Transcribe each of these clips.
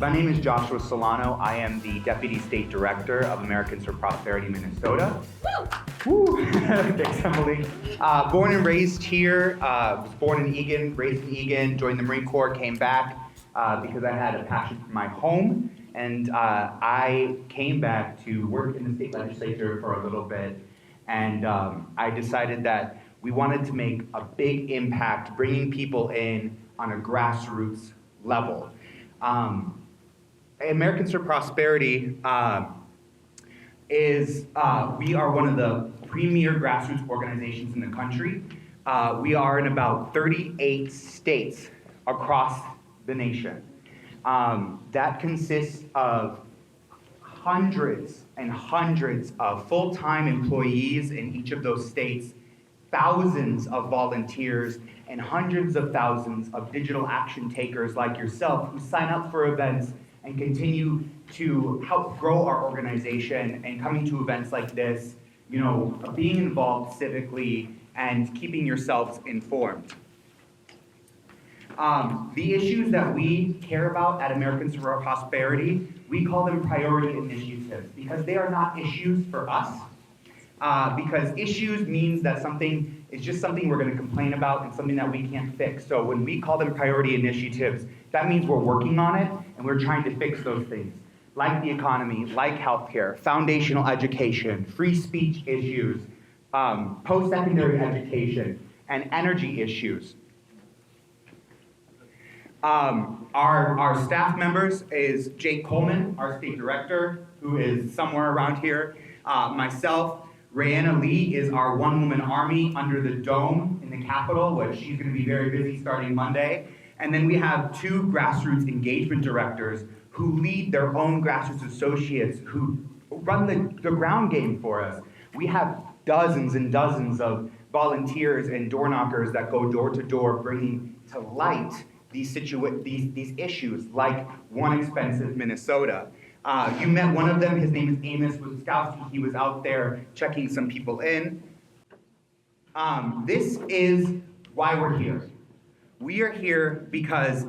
My name is Joshua Solano. I am the Deputy State Director of Americans for Prosperity, Minnesota. Woo! Thanks, Emily. Born and raised here, was born in Eagan, raised in Eagan, joined the Marine Corps, came back because I had a passion for my home, and I came back to work in the state legislature for a little bit, and I decided that we wanted to make a big impact, bringing people in on a grassroots level. Americans for Prosperity we are one of the premier grassroots organizations in the country. We are in about 38 states across the nation. That consists of hundreds and hundreds of full-time employees in each of those states, thousands of volunteers, and hundreds of thousands of digital action takers like yourself who sign up for events and continue to help grow our organization and coming to events like this, being involved civically and keeping yourselves informed. The issues that we care about at Americans for Prosperity, we call them priority initiatives because they are not issues for us. Because issues means that something is just something we're going to complain about and something that we can't fix. So when we call them priority initiatives, that means we're working on it and we're trying to fix those things, like the economy, like healthcare, foundational education, free speech issues, post-secondary education, and energy issues. Our staff members is Jake Coleman, our state director, who is somewhere around here. Myself, Rayanna Lee is our one-woman army under the dome in the Capitol, which she's going to be very busy starting Monday. And then we have two grassroots engagement directors who lead their own grassroots associates who run the ground game for us. We have dozens and dozens of volunteers and door knockers that go door to door bringing to light these issues like One Expensive Minnesota. You met one of them, his name is Amos Wiskowski. He was out there checking some people in. This is why we're here. We are here because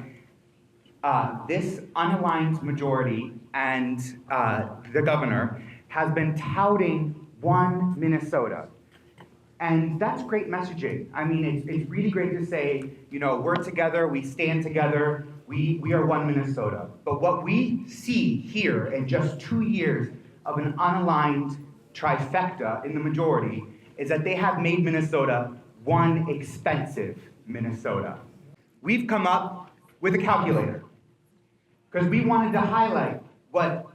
this unaligned majority and the governor has been touting one Minnesota. And that's great messaging. I mean, it's really great to say, we're together, we stand together, we are one Minnesota. But what we see here in just 2 years of an unaligned trifecta in the majority is that they have made Minnesota one expensive Minnesota. We've come up with a calculator because we wanted to highlight what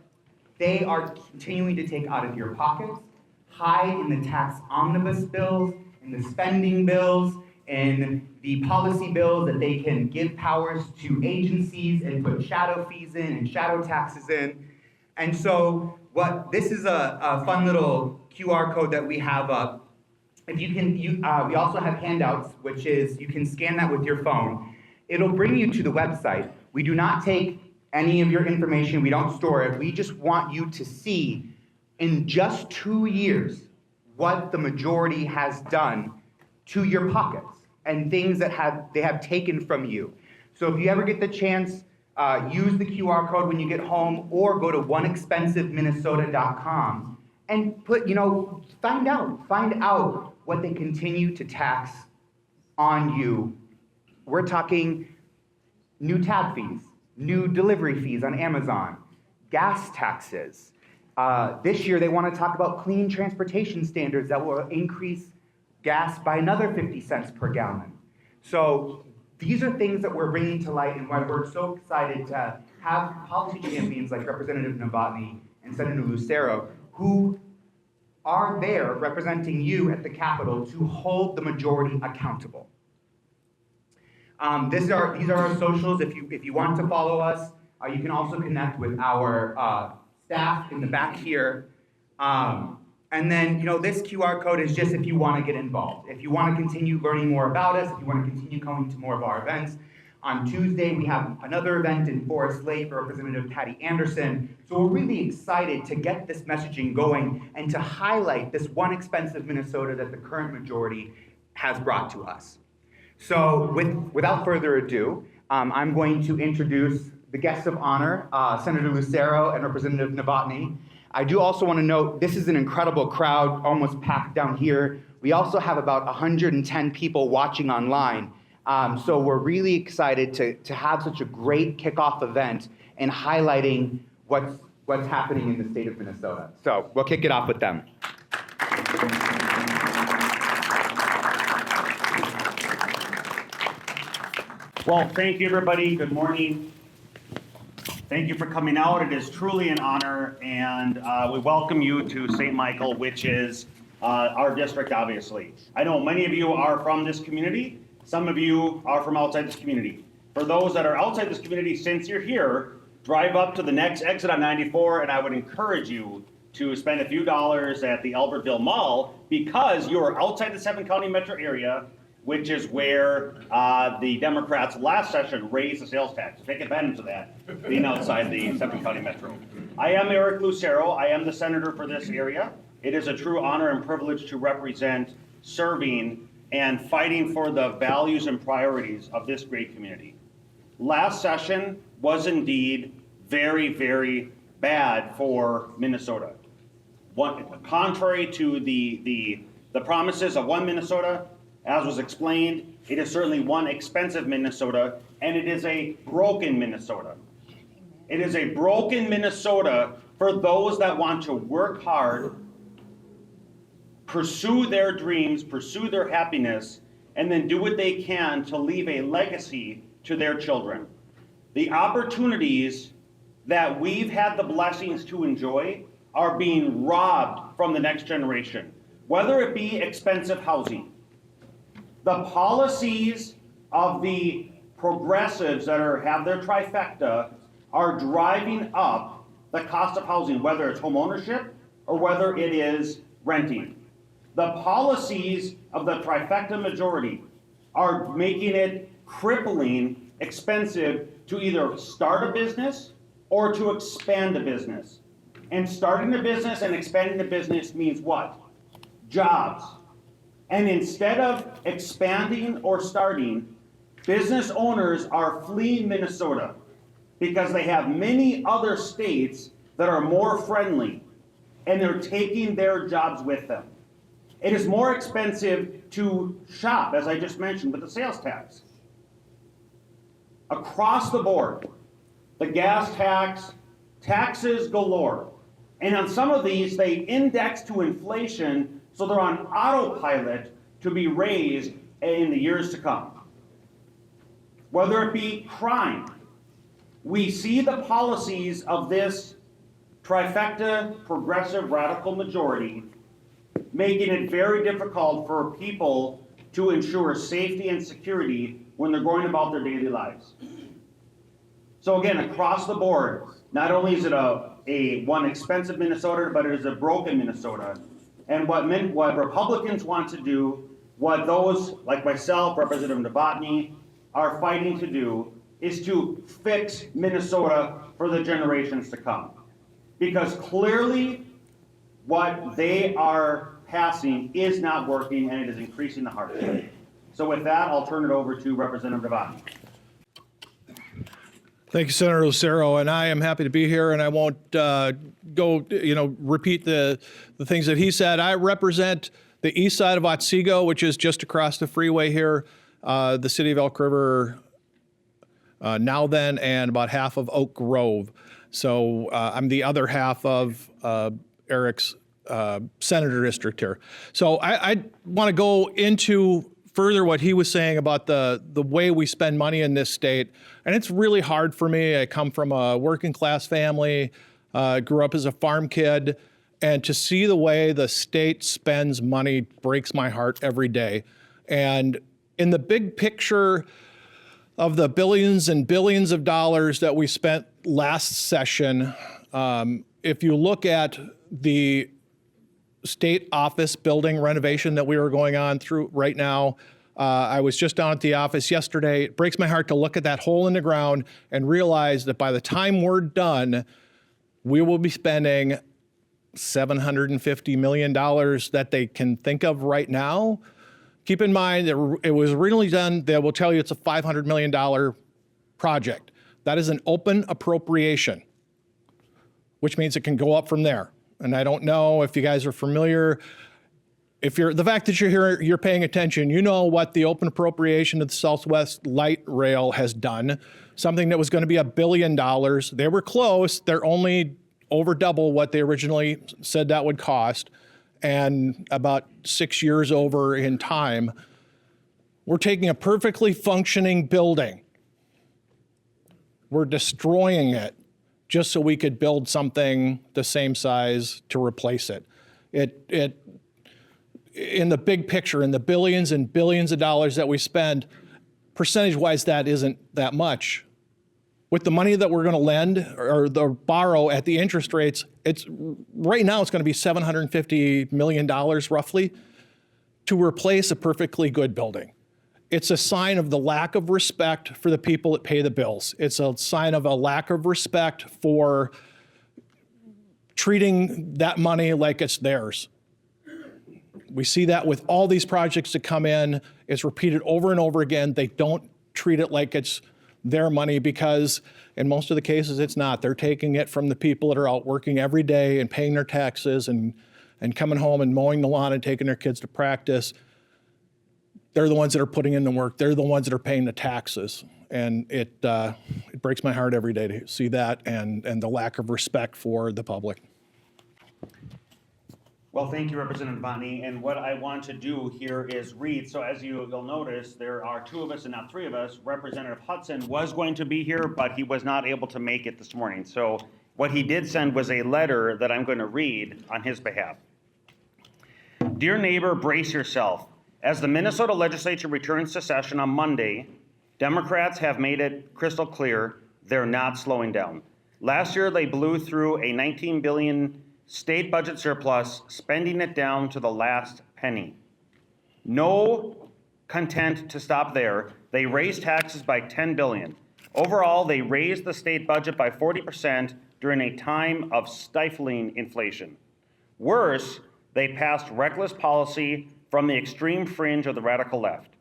they are continuing to take out of your pockets, high in the tax omnibus bills, in the spending bills, in the policy bills that they can give powers to agencies and put shadow fees in and shadow taxes in. And so this is a fun little QR code that we have up. If you can, we also have handouts, which is you can scan that with your phone. It'll bring you to the website. We do not take any of your information. We don't store it. We just want you to see in just 2 years what the majority has done to your pockets and things that they have taken from you. So if you ever get the chance, use the QR code when you get home or go to oneexpensiveminnesota.com and find out what they continue to tax on you. We're talking new tab fees, new delivery fees on Amazon, gas taxes. This year they want to talk about clean transportation standards that will increase gas by another 50 cents per gallon. So these are things that we're bringing to light and why we're so excited to have policy champions like Representative Novotny and Senator Lucero who are there representing you at the Capitol to hold the majority accountable. These are our socials. If you want to follow us, you can also connect with our staff in the back here. And then, this QR code is just if you want to get involved. If you want to continue learning more about us, if you want to continue coming to more of our events. On Tuesday, we have another event in Forest Lake for Representative Patty Anderson. So we're really excited to get this messaging going and to highlight this one expensive Minnesota that the current majority has brought to us. So without further ado, I'm going to introduce the guests of honor, Senator Lucero and Representative Novotny. I do also want to note this is an incredible crowd, almost packed down here. We also have about 110 people watching online. So we're really excited to have such a great kickoff event and highlighting what's happening in the state of Minnesota. So we'll kick it off with them. Well, thank you, everybody. Good morning. Thank you for coming out. It is truly an honor, and we welcome you to St. Michael, which is our district, obviously. I know many of you are from this community. Some of you are from outside this community. For those that are outside this community, since you're here, drive up to the next exit on 94, and I would encourage you to spend a few dollars at the Albertville Mall because you are outside the 7-county metro area, which is where the Democrats last session raised the sales tax. Take advantage of that, being outside the 7-county metro. I am Eric Lucero. I am the senator for this area. It is a true honor and privilege to represent, serving, and fighting for the values and priorities of this great community. Last session was indeed very, very bad for Minnesota. Contrary to the promises of one Minnesota, as was explained, it is certainly one expensive Minnesota, and it is a broken Minnesota. It is a broken Minnesota for those that want to work hard, pursue their dreams, pursue their happiness, and then do what they can to leave a legacy to their children. The opportunities that we've had the blessings to enjoy are being robbed from the next generation, whether it be expensive housing. The policies of the progressives that have their trifecta are driving up the cost of housing, whether it's home ownership or whether it is renting. The policies of the trifecta majority are making it crippling expensive to either start a business or to expand a business. And starting a business and expanding the business means what? Jobs. And instead of expanding or starting, business owners are fleeing Minnesota because they have many other states that are more friendly, and they're taking their jobs with them. It is more expensive to shop, as I just mentioned, with the sales tax. Across the board, the gas tax, taxes galore. And on some of these, they index to inflation, so they're on autopilot to be raised in the years to come. Whether it be crime, we see the policies of this trifecta progressive radical majority making it very difficult for people to ensure safety and security when they're going about their daily lives. So again, across the board, not only is it one expensive Minnesota, but it is a broken Minnesota. And what Republicans want to do, what those like myself, Representative Novotny, are fighting to do, is to fix Minnesota for the generations to come. Because clearly what they are passing is not working, and it is increasing the hardship. So with that, I'll turn it over to Representative Novotny. Thank you, Senator Lucero, and I am happy to be here, and I won't repeat the things that he said. I represent the east side of Otsego, which is just across the freeway here, the city of Elk River, now then, and about half of Oak Grove. So I'm the other half of Eric's senator district here. So I want to go into further what he was saying about the way we spend money in this state. And it's really hard for me. I come from a working class family, grew up as a farm kid, and to see the way the state spends money breaks my heart every day. And in the big picture of the billions and billions of dollars that we spent last session, if you look at the state office building renovation that we were going on through right now. I was just down at the office yesterday. It breaks my heart to look at that hole in the ground and realize that by the time we're done, we will be spending $750 million that they can think of right now. Keep in mind that it was originally done, they will tell you it's a $500 million project. That is an open appropriation, which means it can go up from there. And I don't know if you guys are familiar. If the fact that you're here, you're paying attention, you know what the open appropriation of the Southwest Light Rail has done. Something that was going to be $1 billion. They were close. They're only over double what they originally said that would cost. And about 6 years over in time, we're taking a perfectly functioning building. We're destroying it just so we could build something the same size to replace it. It in the big picture, in the billions and billions of dollars that we spend, percentage-wise, that isn't that much. With the money that we're going to lend or borrow at the interest rates, right now it's going to be $750 million roughly to replace a perfectly good building. It's a sign of the lack of respect for the people that pay the bills. It's a sign of a lack of respect for treating that money like it's theirs. We see that with all these projects that come in. It's repeated over and over again. They don't treat it like it's their money because in most of the cases it's not. They're taking it from the people that are out working every day and paying their taxes and coming home and mowing the lawn and taking their kids to practice. They're the ones that are putting in the work. They're the ones that are paying the taxes. And it breaks my heart every day to see that and the lack of respect for the public. Well, thank you, Representative Novotny. And what I want to do here is read. So as you'll notice, there are two of us and not three of us. Representative Hudson was going to be here, but he was not able to make it this morning. So what he did send was a letter that I'm going to read on his behalf. Dear neighbor, brace yourself. As the Minnesota legislature returns to session on Monday, Democrats have made it crystal clear they're not slowing down. Last year, they blew through a $19 billion state budget surplus, spending it down to the last penny. No content to stop there, they raised taxes by $10 billion. Overall, they raised the state budget by 40% during a time of stifling inflation. Worse, they passed reckless policy from the extreme fringe of the radical left.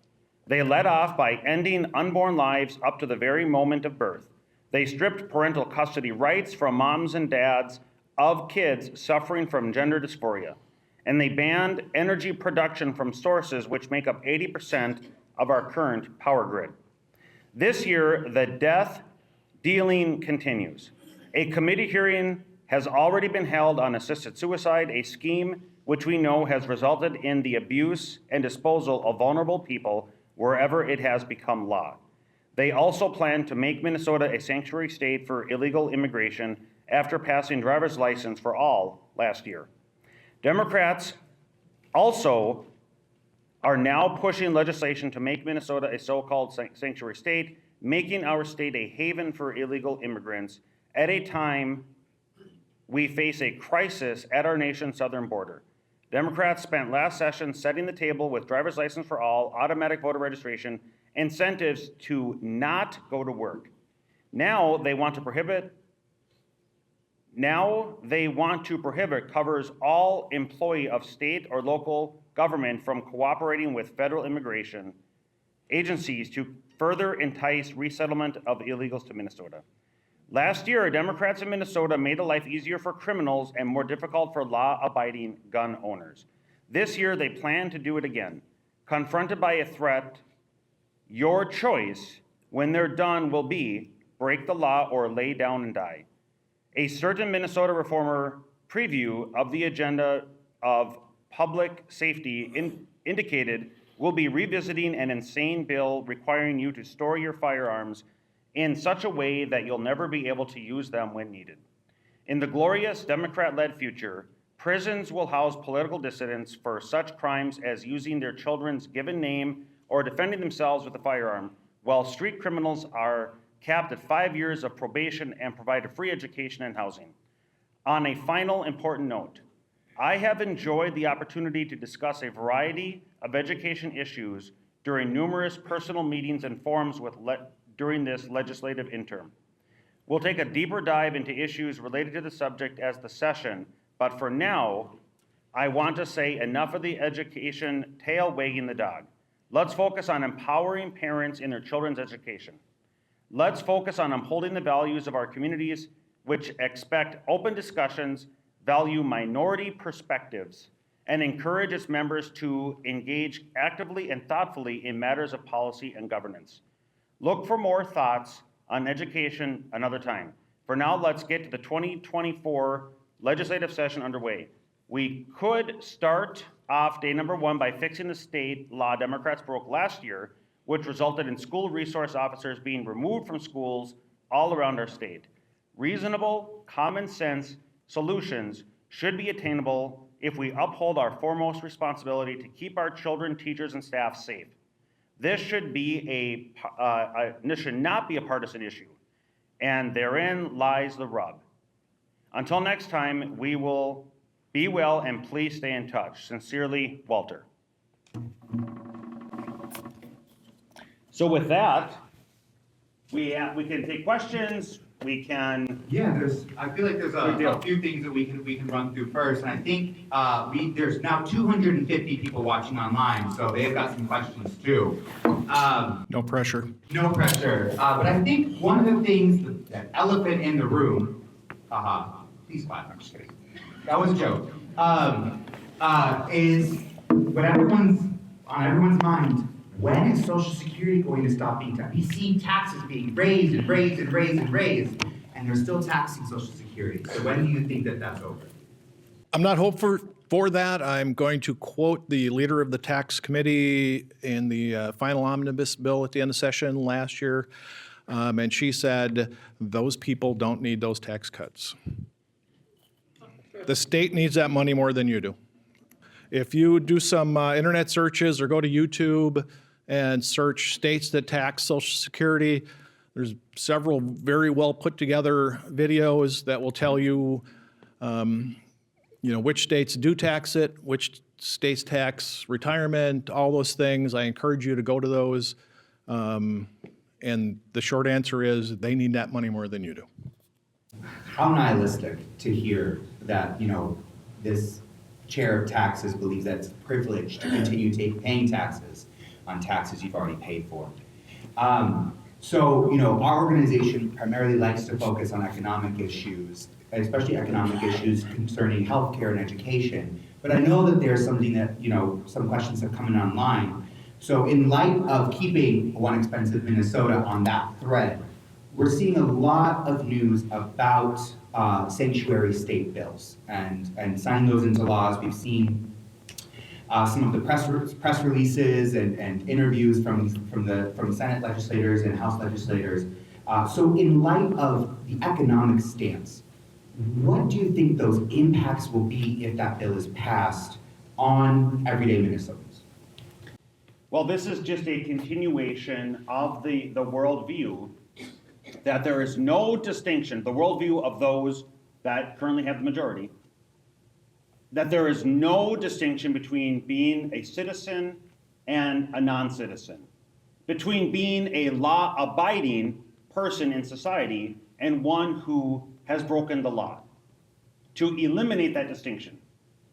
They led off by ending unborn lives up to the very moment of birth. They stripped parental custody rights from moms and dads of kids suffering from gender dysphoria. And they banned energy production from sources which make up 80% of our current power grid. This year, the death dealing continues. A committee hearing has already been held on assisted suicide, a scheme which we know has resulted in the abuse and disposal of vulnerable people wherever it has become law. They also plan to make Minnesota a sanctuary state for illegal immigration after passing driver's license for all last year. Democrats also are now pushing legislation to make Minnesota a so-called sanctuary state, making our state a haven for illegal immigrants at a time we face a crisis at our nation's southern border. Democrats spent last session setting the table with driver's license for all, automatic voter registration, incentives to not go to work. Now they want to prohibit covers all employee of state or local government from cooperating with federal immigration agencies to further entice resettlement of illegals to Minnesota. Last year, Democrats in Minnesota made life easier for criminals and more difficult for law-abiding gun owners. This year, they plan to do it again. Confronted by a threat, your choice when they're done will be break the law or lay down and die. A certain Minnesota reformer preview of the agenda of public safety indicated we'll be revisiting an insane bill requiring you to store your firearms in such a way that you'll never be able to use them when needed. In the glorious Democrat-led future, prisons will house political dissidents for such crimes as using their children's given name or defending themselves with a firearm, while street criminals are capped at 5 years of probation and provided free education and housing. On a final important note, I have enjoyed the opportunity to discuss a variety of education issues during numerous personal meetings and forums during this legislative interim. We'll take a deeper dive into issues related to the subject as the session, but for now, I want to say enough of the education tail wagging the dog. Let's focus on empowering parents in their children's education. Let's focus on upholding the values of our communities, which expect open discussions, value minority perspectives, and encourage its members to engage actively and thoughtfully in matters of policy and governance. Look for more thoughts on education another time. For now, let's get to the 2024 legislative session underway. We could start off day number 1 by fixing the state law Democrats broke last year, which resulted in school resource officers being removed from schools all around our state. Reasonable, common sense solutions should be attainable if we uphold our foremost responsibility to keep our children, teachers, and staff safe. This should not be a partisan issue, and therein lies the rub. Until next time, we will be well and please stay in touch. Sincerely, Walter. So with that, we can take questions. We can. Yeah, I feel like there's a few things that we can run through first, and I think there's now 250 people watching online, so they've got some questions too. No pressure. No pressure. But I think one of the things, the elephant in the room, please clap, I'm just kidding. That was a joke. Is what on everyone's mind, when is Social Security going to stop being taxed? We see taxes being raised and raised and raised and raised, and they're still taxing Social Security. So when do you think that that's over? I'm not hopeful for that. I'm going to quote the leader of the tax committee in the final omnibus bill at the end of session last year. And she said, those people don't need those tax cuts. The state needs that money more than you do. If you do some internet searches or go to YouTube and search states that tax Social Security, there's several very well put together videos that will tell you, which states do tax it, which states tax retirement, all those things. I encourage you to go to those. And the short answer is they need that money more than you do. How nihilistic to hear that, this chair of taxes believes that it's privileged to continue paying taxes on taxes you've already paid for. So, our organization primarily likes to focus on economic issues, especially economic issues concerning healthcare and education. But I know that there's something that, some questions have come in online. So in light of keeping One Expensive Minnesota on that thread, we're seeing a lot of news about sanctuary state bills and signing those into laws. We've seen some of the press releases and interviews from Senate legislators and House legislators. So in light of the economic stance, what do you think those impacts will be if that bill is passed on everyday Minnesotans? Well, this is just a continuation of the worldview that there is no distinction, the worldview of those that currently have the majority, that there is no distinction between being a citizen and a non-citizen, between being a law-abiding person in society and one who has broken the law. To eliminate that distinction,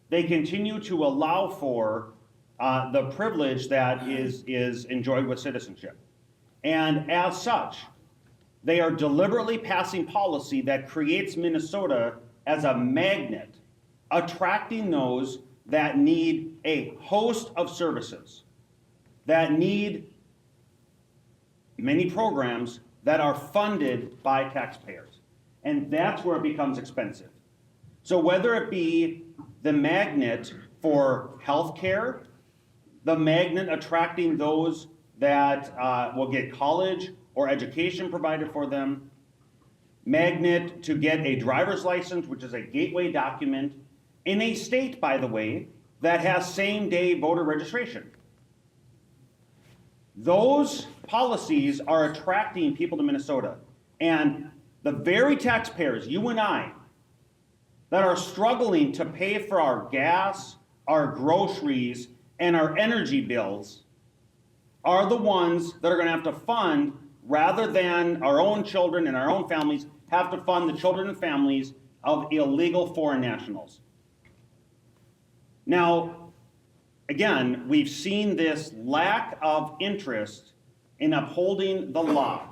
they continue to allow for the privilege that is enjoyed with citizenship. And as such, they are deliberately passing policy that creates Minnesota as a magnet, attracting those that need a host of services, that need many programs that are funded by taxpayers. And that's where it becomes expensive. So whether it be the magnet for healthcare, the magnet attracting those that will get college or education provided for them, magnet to get a driver's license, which is a gateway document, in a state, by the way, that has same-day voter registration. Those policies are attracting people to Minnesota. And the very taxpayers, you and I, that are struggling to pay for our gas, our groceries, and our energy bills are the ones that are going to have to fund, rather than our own children and our own families, have to fund the children and families of illegal foreign nationals. Now, again, we've seen this lack of interest in upholding the law.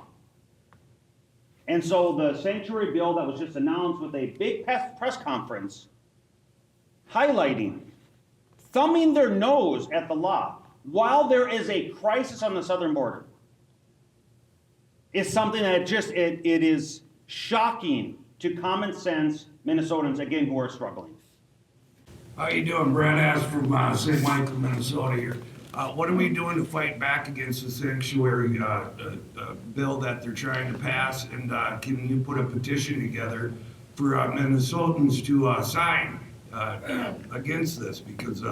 And so the sanctuary bill that was just announced with a big press conference highlighting, thumbing their nose at the law while there is a crisis on the southern border is something that it is shocking to common sense Minnesotans, again, who are struggling. How you doing? Brad Ash from St. Michael, Minnesota here. What are we doing to fight back against the sanctuary bill that they're trying to pass? And can you put a petition together for Minnesotans to sign against this? Because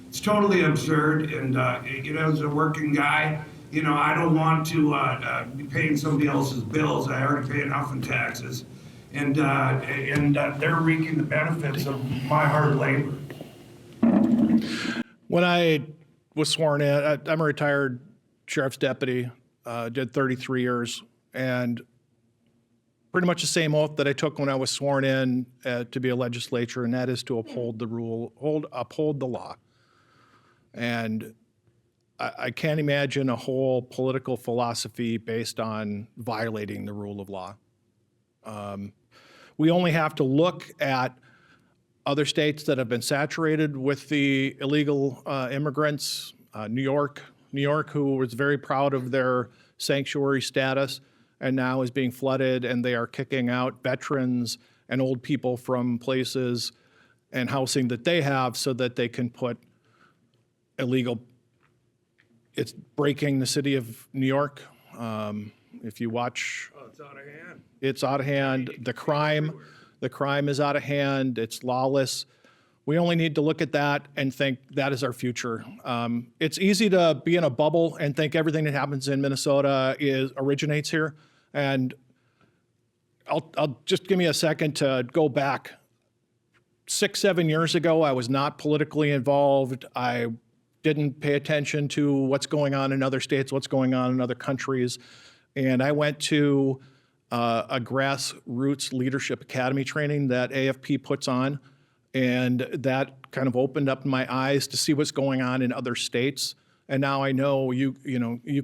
it's totally absurd. And as a working guy, I don't want to be paying somebody else's bills. I already pay enough in taxes. And they're reaping the benefits of my hard labor. When I was sworn in, I'm a retired sheriff's deputy, did 33 years, and pretty much the same oath that I took when I was sworn in to be a legislator, and that is to uphold the rule, uphold the law. And I can't imagine a whole political philosophy based on violating the rule of law. We only have to look at other states that have been saturated with the illegal immigrants. New York, who was very proud of their sanctuary status and now is being flooded, and they are kicking out veterans and old people from places and housing that they have so that they can put illegal. It's breaking the city of New York. If you watch, It's out of hand. it's out of hand. The crime is out of hand. It's lawless. We only need to look at that and think that is our future. It's easy to be in a bubble and think everything that happens in Minnesota originates here. And I'll just give me a second to go back. 6-7 years ago, I was not politically involved. I didn't pay attention to what's going on in other states, what's going on in other countries. And I went to a grassroots leadership academy training that AFP puts on. And that kind of opened up my eyes to see what's going on in other states. And now I know you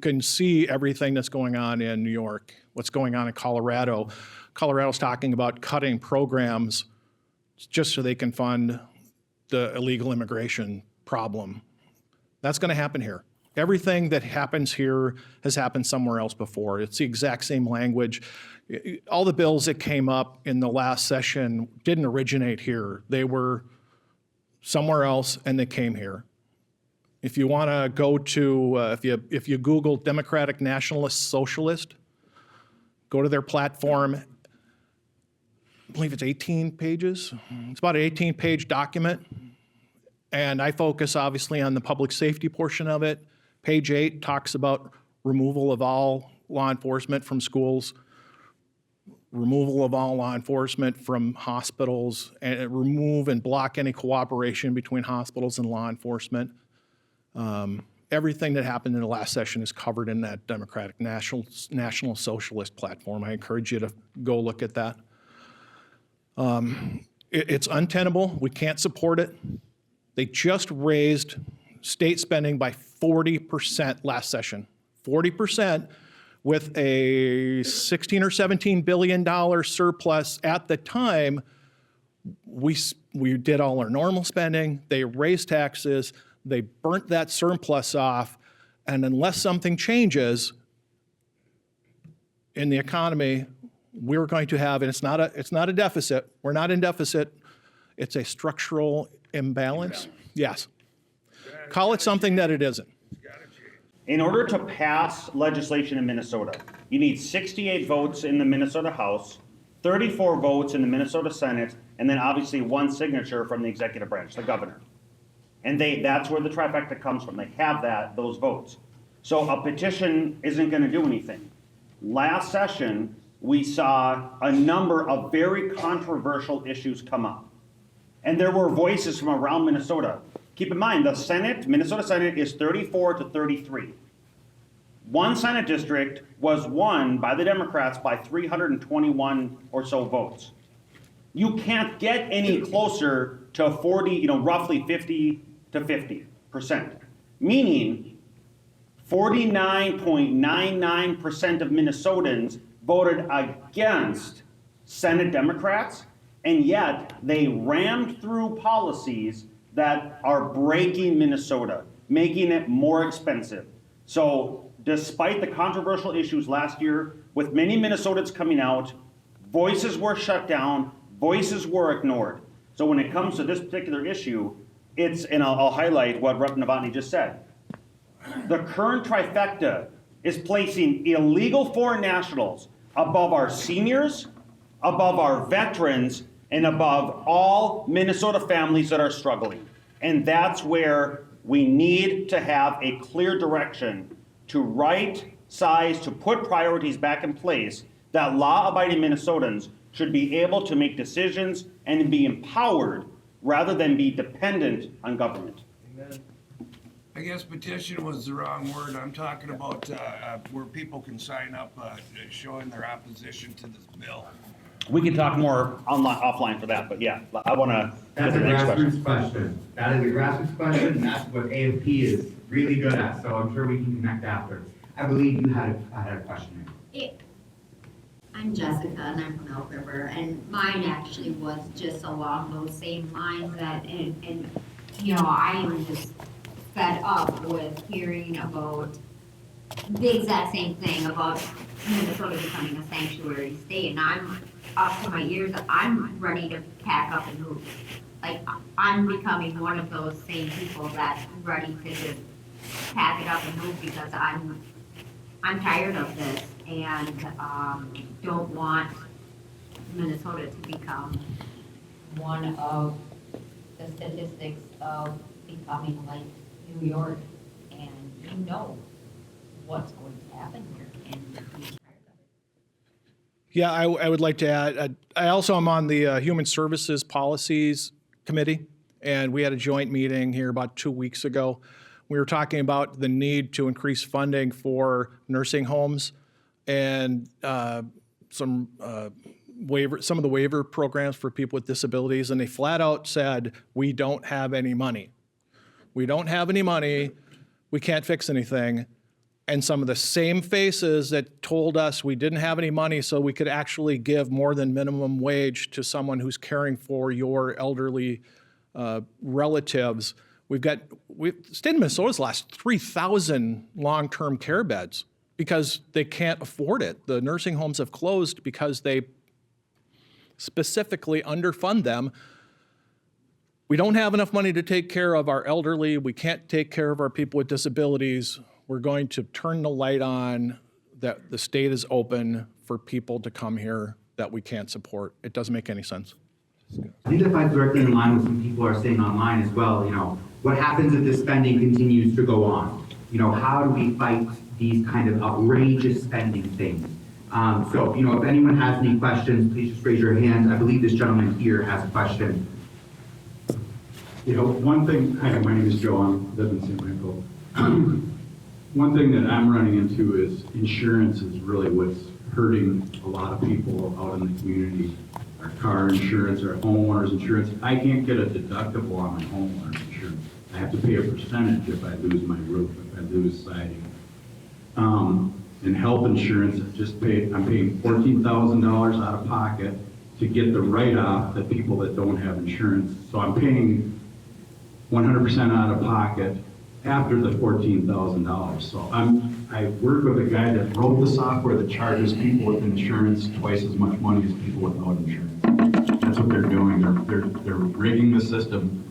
can see everything that's going on in New York, what's going on in Colorado. Colorado's talking about cutting programs just so they can fund the illegal immigration problem. That's going to happen here. Everything that happens here has happened somewhere else before. It's the exact same language. All the bills that came up in the last session didn't originate here. They were somewhere else and they came here. If you want to go to, if you Google Democratic Nationalist Socialist, go to their platform. I believe it's 18 pages. It's about an 18-page document. And I focus obviously on the public safety portion of it. Page 8 talks about removal of all law enforcement from schools, removal of all law enforcement from hospitals, and remove and block any cooperation between hospitals and law enforcement. Everything that happened in the last session is covered in that Democratic National Socialist platform. I encourage you to go look at that. It's untenable. We can't support it. They just raised state spending by 40% last session. 40% with a $16 or $17 billion surplus. At the time, we did all our normal spending. They raised taxes. They burnt that surplus off. And unless something changes in the economy, we're going to have, and it's not a deficit. We're not in deficit. It's a structural imbalance. Yes. Call it something that it isn't. In order to pass legislation in Minnesota, you need 68 votes in the Minnesota House, 34 votes in the Minnesota Senate, and then obviously one signature from the executive branch, the governor. And that's where the trifecta comes from. They have those votes. So a petition isn't going to do anything. Last session, we saw a number of very controversial issues come up. And there were voices from around Minnesota. Keep in mind, the Senate, Minnesota Senate is 34 to 33. One Senate district was won by the Democrats by 321 or so votes. You can't get any closer to 40, roughly 50 to 50%. Meaning 49.99% of Minnesotans voted against Senate Democrats, and yet they rammed through policies that are breaking Minnesota, making it more expensive. So despite the controversial issues last year, with many Minnesotans coming out, voices were shut down, voices were ignored. So when it comes to this particular issue, and I'll highlight what Rep. Novotny just said. The current trifecta is placing illegal foreign nationals above our seniors, above our veterans, and above all Minnesota families that are struggling. And that's where we need to have a clear direction to right size, to put priorities back in place that law-abiding Minnesotans should be able to make decisions and be empowered rather than be dependent on government. I guess petition was the wrong word. I'm talking about where people can sign up showing their opposition to this bill. We can talk more offline for that, but yeah, I want to That's get a the next grassroots question. That is a grassroots question, and that's what AFP is really good at, so I'm sure we can connect after. I believe you had a question here. I'm Jessica, and I'm from Elk River, and mine actually was just along those same lines and you know, I am just fed up with hearing about the exact same thing about Minnesota becoming a sanctuary state, and I'm up to my ears. I'm ready to pack up and move. Like, I'm becoming one of those same people that's ready to just pack it up and move because I'm tired of this and don't want Minnesota to become one of the statistics of becoming like New York, and you know what's going to happen here, and I'm tired of it. Yeah, I would like to add, I also am on the Human Services Policies Committee, and we had a joint meeting here about 2 weeks ago. We were talking about the need to increase funding for nursing homes and some of the waiver programs for people with disabilities, and they flat out said, we don't have any money. We don't have any money, we can't fix anything. And some of the same faces that told us we didn't have any money so we could actually give more than minimum wage to someone who's caring for your elderly relatives. The state of Minnesota's lost 3,000 long-term care beds because they can't afford it. The nursing homes have closed because they specifically underfund them. We don't have enough money to take care of our elderly. We can't take care of our people with disabilities. We're going to turn the light on that the state is open for people to come here that we can't support. It doesn't make any sense. I think that falls directly in line with what some people are saying online as well. You know, what happens if this spending continues to go on? You know, how do we fight these kind of outrageous spending things? So, you know, if anyone has any questions, please just raise your hand. I believe this gentleman here has a question. You know, one thing, hi, my name is Joe, I live in St. Michael. One thing that I'm running into is insurance is really what's hurting a lot of people out in the community. Our car insurance, our homeowner's insurance. I can't get a deductible on my homeowner's insurance. I have to pay a percentage if I lose my roof, if I lose siding. And health insurance, I'm paying $14,000 out of pocket to get the write-off that people that don't have insurance. So I'm paying 100% out of pocket after the $14,000. So I work with a guy that wrote the software that charges people with insurance twice as much money as people without insurance. That's what they're doing. They're rigging the system.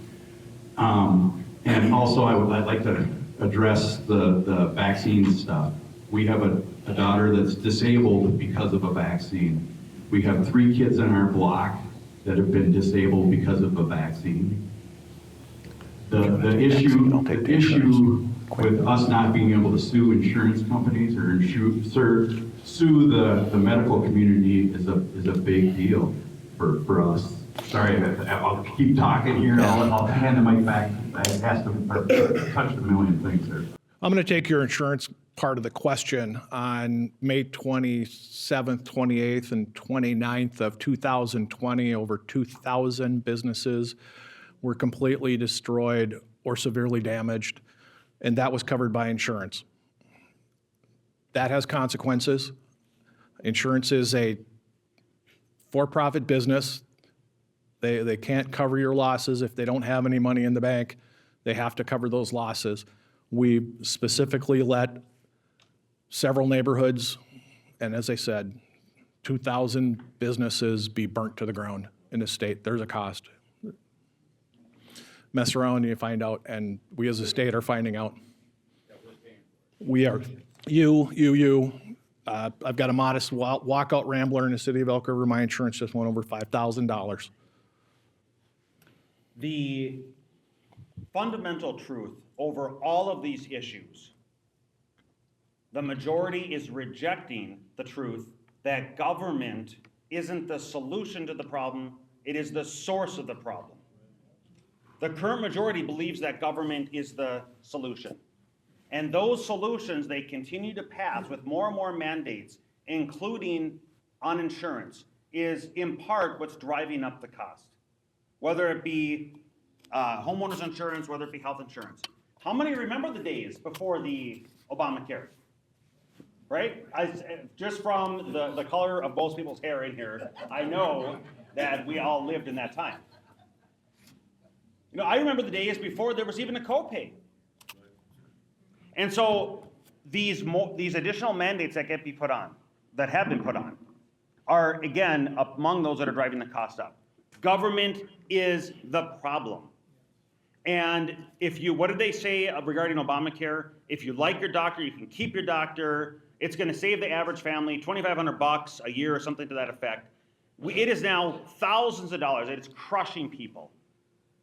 And also I'd like to address the vaccine stuff. We have a daughter that's disabled because of a vaccine. We have 3 kids in our block that have been disabled because of a vaccine. The issue with us not being able to sue insurance companies or sue the medical community is a big deal for us. Sorry, I'll keep talking here. I'll hand the mic back. I asked them, touched a million things there. I'm going to take your insurance part of the question. On May 27th, 28th, and 29th of 2020, over 2,000 businesses were completely destroyed or severely damaged, and that was covered by insurance. That has consequences. Insurance is a for-profit business. They can't cover your losses if they don't have any money in the bank. They have to cover those losses. We specifically let several neighborhoods, and as I said, 2,000 businesses be burnt to the ground in the state. There's a cost. Mess around and you find out, and we as a state are finding out. We are, I've got a modest walkout Rambler in the city of Elk River. My insurance just went over $5,000. The fundamental truth over all of these issues, the majority is rejecting the truth that government isn't the solution to the problem, it is the source of the problem. The current majority believes that government is the solution. And those solutions they continue to pass with more and more mandates, including on insurance, is in part what's driving up the cost. Whether it be homeowners insurance, whether it be health insurance. How many remember the days before the Obamacare? Right? Just from the color of most people's hair in here, I know that we all lived in that time. You know, I remember the days before there was even a copay. And so these additional mandates that have been put on, are again among those that are driving the cost up. Government is the problem. And what did they say regarding Obamacare? If you like your doctor, you can keep your doctor. It's going to save the average family $2,500 a year or something to that effect. It is now thousands of dollars. It's crushing people.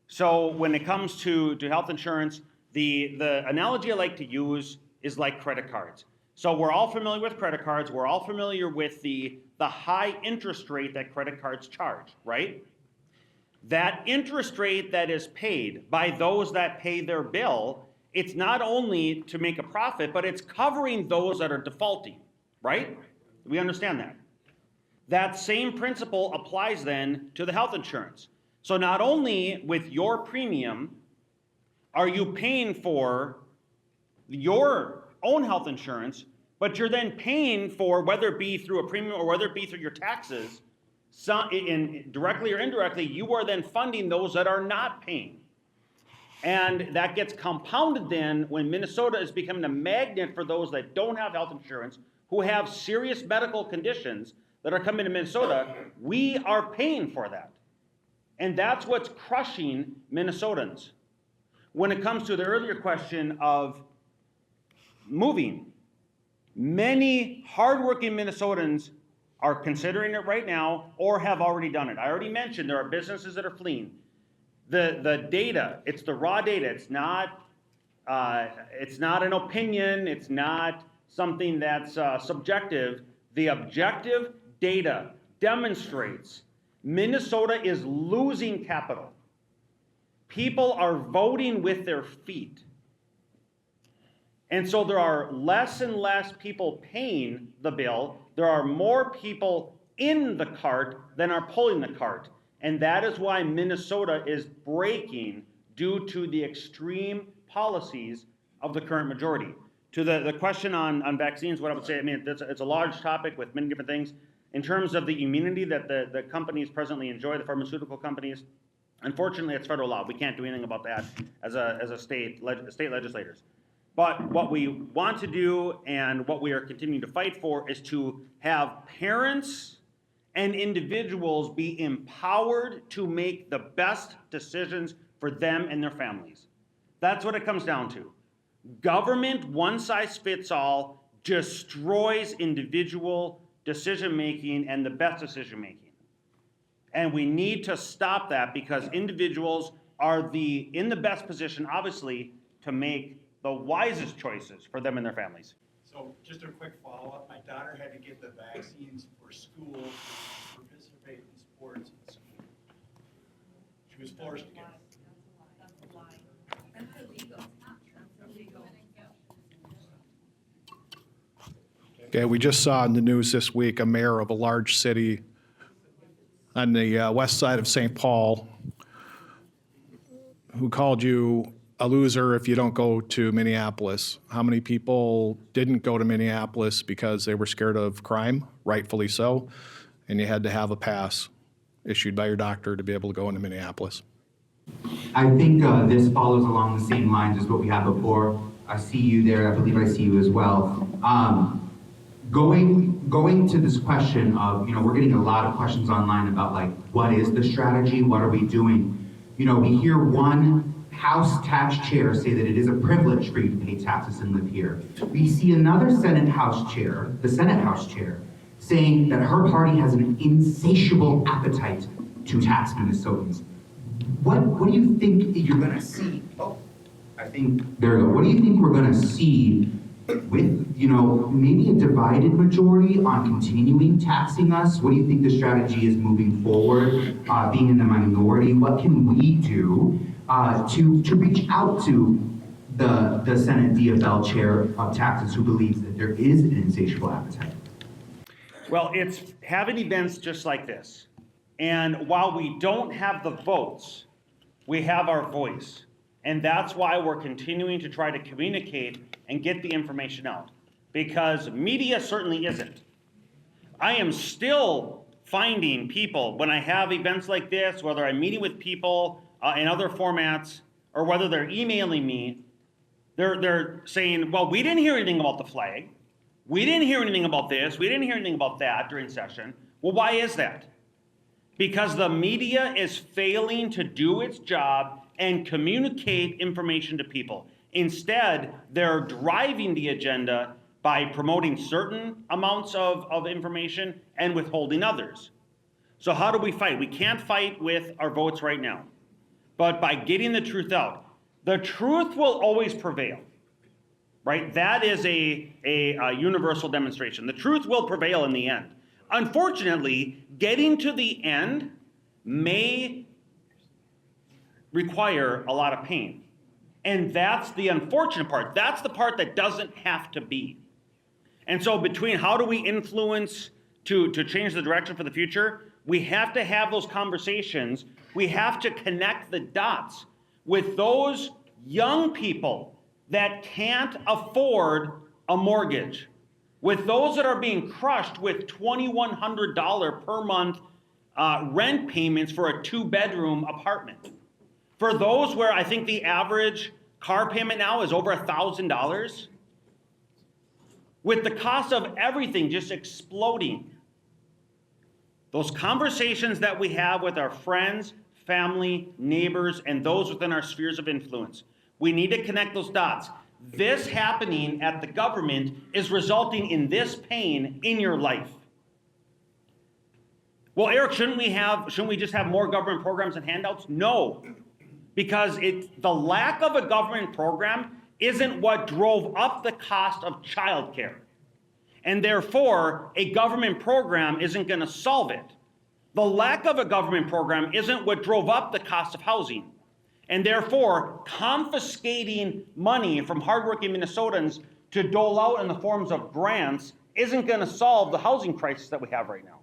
So when it comes to health insurance, the analogy I like to use is like credit cards. So we're all familiar with credit cards. We're all familiar with the high interest rate that credit cards charge, right? That interest rate that is paid by those that pay their bill, it's not only to make a profit, but it's covering those that are defaulting, right? We understand that. That same principle applies then to the health insurance. So not only with your premium are you paying for your own health insurance, but you're then paying for, whether it be through a premium or whether it be through your taxes, directly or indirectly, you are then funding those that are not paying. And that gets compounded then when Minnesota is becoming a magnet for those that don't have health insurance, who have serious medical conditions that are coming to Minnesota. We are paying for that. And that's what's crushing Minnesotans. When it comes to the earlier question of moving, many hardworking Minnesotans are considering it right now or have already done it. I already mentioned there are businesses that are fleeing. The data, it's the raw data. It's not an opinion. It's not something that's subjective. The objective data demonstrates Minnesota is losing capital. People are voting with their feet. And so there are less and less people paying the bill. There are more people in the cart than are pulling the cart. And that is why Minnesota is breaking due to the extreme policies of the current majority. To the question on vaccines, what I would say, I mean, it's a large topic with many different things. In terms of the immunity that the companies presently enjoy, the pharmaceutical companies, unfortunately, it's federal law. We can't do anything about that as a state legislators. But what we want to do and what we are continuing to fight for is to have parents and individuals be empowered to make the best decisions for them and their families. That's what it comes down to. Government, one size fits all, destroys individual decision-making and the best decision-making. And we need to stop that because individuals are in the best position, obviously, to make the wisest choices for them and their families. So just a quick follow-up. My daughter had to get the vaccines for school to participate in sports in school. She was forced to get it. That's a lie. That's illegal. That's illegal. Okay, we just saw in the news this week a mayor of a large city on the west side of St. Paul who called you a loser if you don't go to Minneapolis. How many people didn't go to Minneapolis because they were scared of crime, rightfully so, and you had to have a pass issued by your doctor to be able to go into Minneapolis? I think this follows along the same lines as what we had before. I see you there, I believe I see you as well. Going to this question of, we're getting a lot of questions online about like, what is the strategy? What are we doing? We hear one House tax chair say that it is a privilege for you to pay taxes and live here. We see another Senate House chair, the Senate House chair, saying that her party has an insatiable appetite to tax Minnesotans. What do you think you're gonna see? Oh, I think, there we go. What do you think we're gonna see with, maybe a divided majority on continuing taxing us? What do you think the strategy is moving forward, being in the minority? What can we do to reach out to the Senate DFL chair of taxes who believes that there is an insatiable appetite? Well, it's having events just like this. And while we don't have the votes, we have our voice. And that's why we're continuing to try to communicate and get the information out. Because media certainly isn't. I am still finding people, when I have events like this, whether I'm meeting with people in other formats, or whether they're emailing me, they're saying, well, we didn't hear anything about the flag. We didn't hear anything about this. We didn't hear anything about that during session. Well, why is that? Because the media is failing to do its job and communicate information to people. Instead, they're driving the agenda by promoting certain amounts of information and withholding others. So how do we fight? We can't fight with our votes right now, but by getting the truth out. The truth will always prevail, right? That is a universal demonstration. The truth will prevail in the end. Unfortunately, getting to the end may require a lot of pain. And that's the unfortunate part. That's the part that doesn't have to be. And so between how do we influence to change the direction for the future, we have to have those conversations. We have to connect the dots with those young people that can't afford a mortgage, with those that are being crushed with $2,100 per month rent payments for a 2-bedroom apartment. For those where I think the average car payment now is over $1,000, with the cost of everything just exploding. Those conversations that we have with our friends, family, neighbors, and those within our spheres of influence, we need to connect those dots. This happening at the government is resulting in this pain in your life. Well, Eric, shouldn't we just have more government programs and handouts? No, because the lack of a government program isn't what drove up the cost of childcare. And therefore, a government program isn't going to solve it. The lack of a government program isn't what drove up the cost of housing. And therefore, confiscating money from hardworking Minnesotans to dole out in the forms of grants isn't going to solve the housing crisis that we have right now.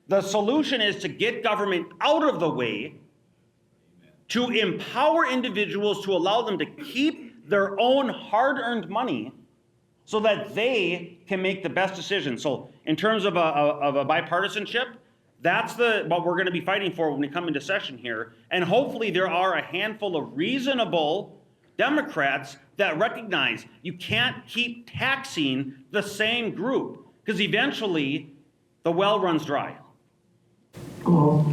The solution is to get government out of the way, to empower individuals, to allow them to keep their own hard-earned money so that they can make the best decisions. So in terms of a bipartisanship, that's what we're going to be fighting for when we come into session here. And hopefully there are a handful of reasonable Democrats that recognize you can't keep taxing the same group, because eventually the well runs dry. Hello,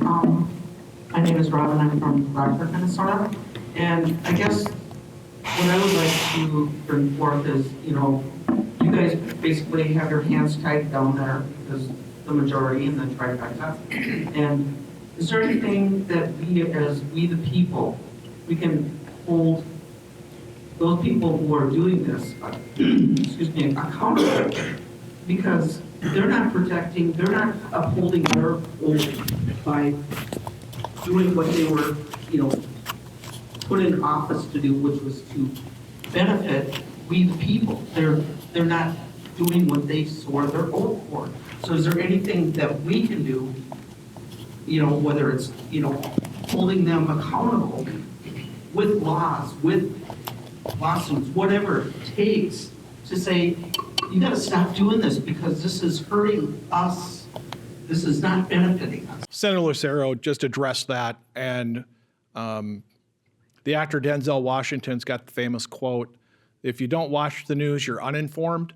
my name is Robin. I'm from Rockford, Minnesota. And I guess what I would like to bring forth is, you guys basically have your hands tied down there because the majority in the trifecta. And is there anything that we the people, we can hold those people who are doing this, accountable? Because they're not upholding their oath by doing what they were, put in office to do, which was to benefit we the people. They're not doing what they swore their oath for. So is there anything that we can do, whether it's, holding them accountable with laws, with lawsuits, whatever it takes to say, you gotta stop doing this because this is hurting us. This is not benefiting us. Senator Lucero just addressed that, and the actor Denzel Washington's got the famous quote, "If you don't watch the news, you're uninformed.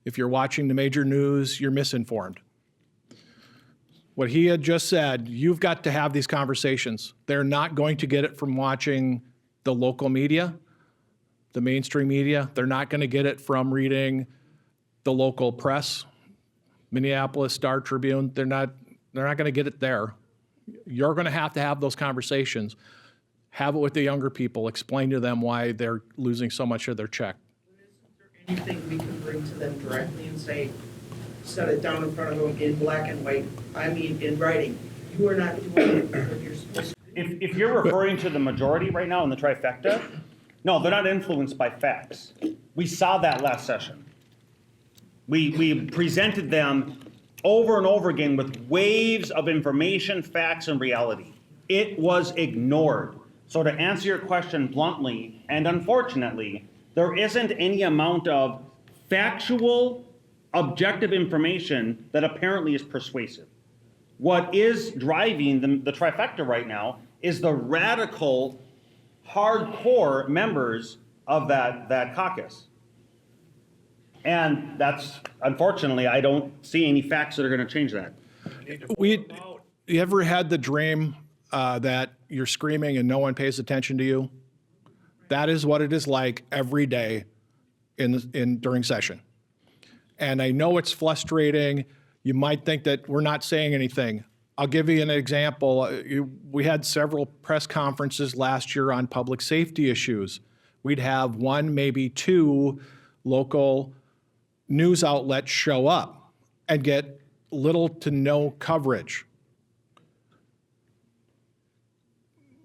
If you're watching the major news, you're misinformed." What he had just said, you've got to have these conversations. They're not going to get it from watching the local media, the mainstream media. They're not going to get it from reading the local press, Minneapolis Star Tribune. They're not going to get it there. You're going to have those conversations. Have it with the younger people. Explain to them why they're losing so much of their check. Anything we can bring to them directly and say, set it down in front of them in black and white, I mean, in writing. You are not doing it what you're supposed to. If you're referring to the majority right now in the trifecta, no, they're not influenced by facts. We saw that last session. We presented them over and over again with waves of information, facts, and reality. It was ignored. So to answer your question bluntly, and unfortunately, there isn't any amount of factual, objective information that apparently is persuasive. What is driving the trifecta right now is the radical, hardcore members of that caucus. And that's, unfortunately, I don't see any facts that are going to change that. You ever had the dream that you're screaming and no one pays attention to you? That is what it is like every day during session. And I know it's frustrating. You might think that we're not saying anything. I'll give you an example. We had several press conferences last year on public safety issues. We'd have one, maybe two local news outlets show up and get little to no coverage.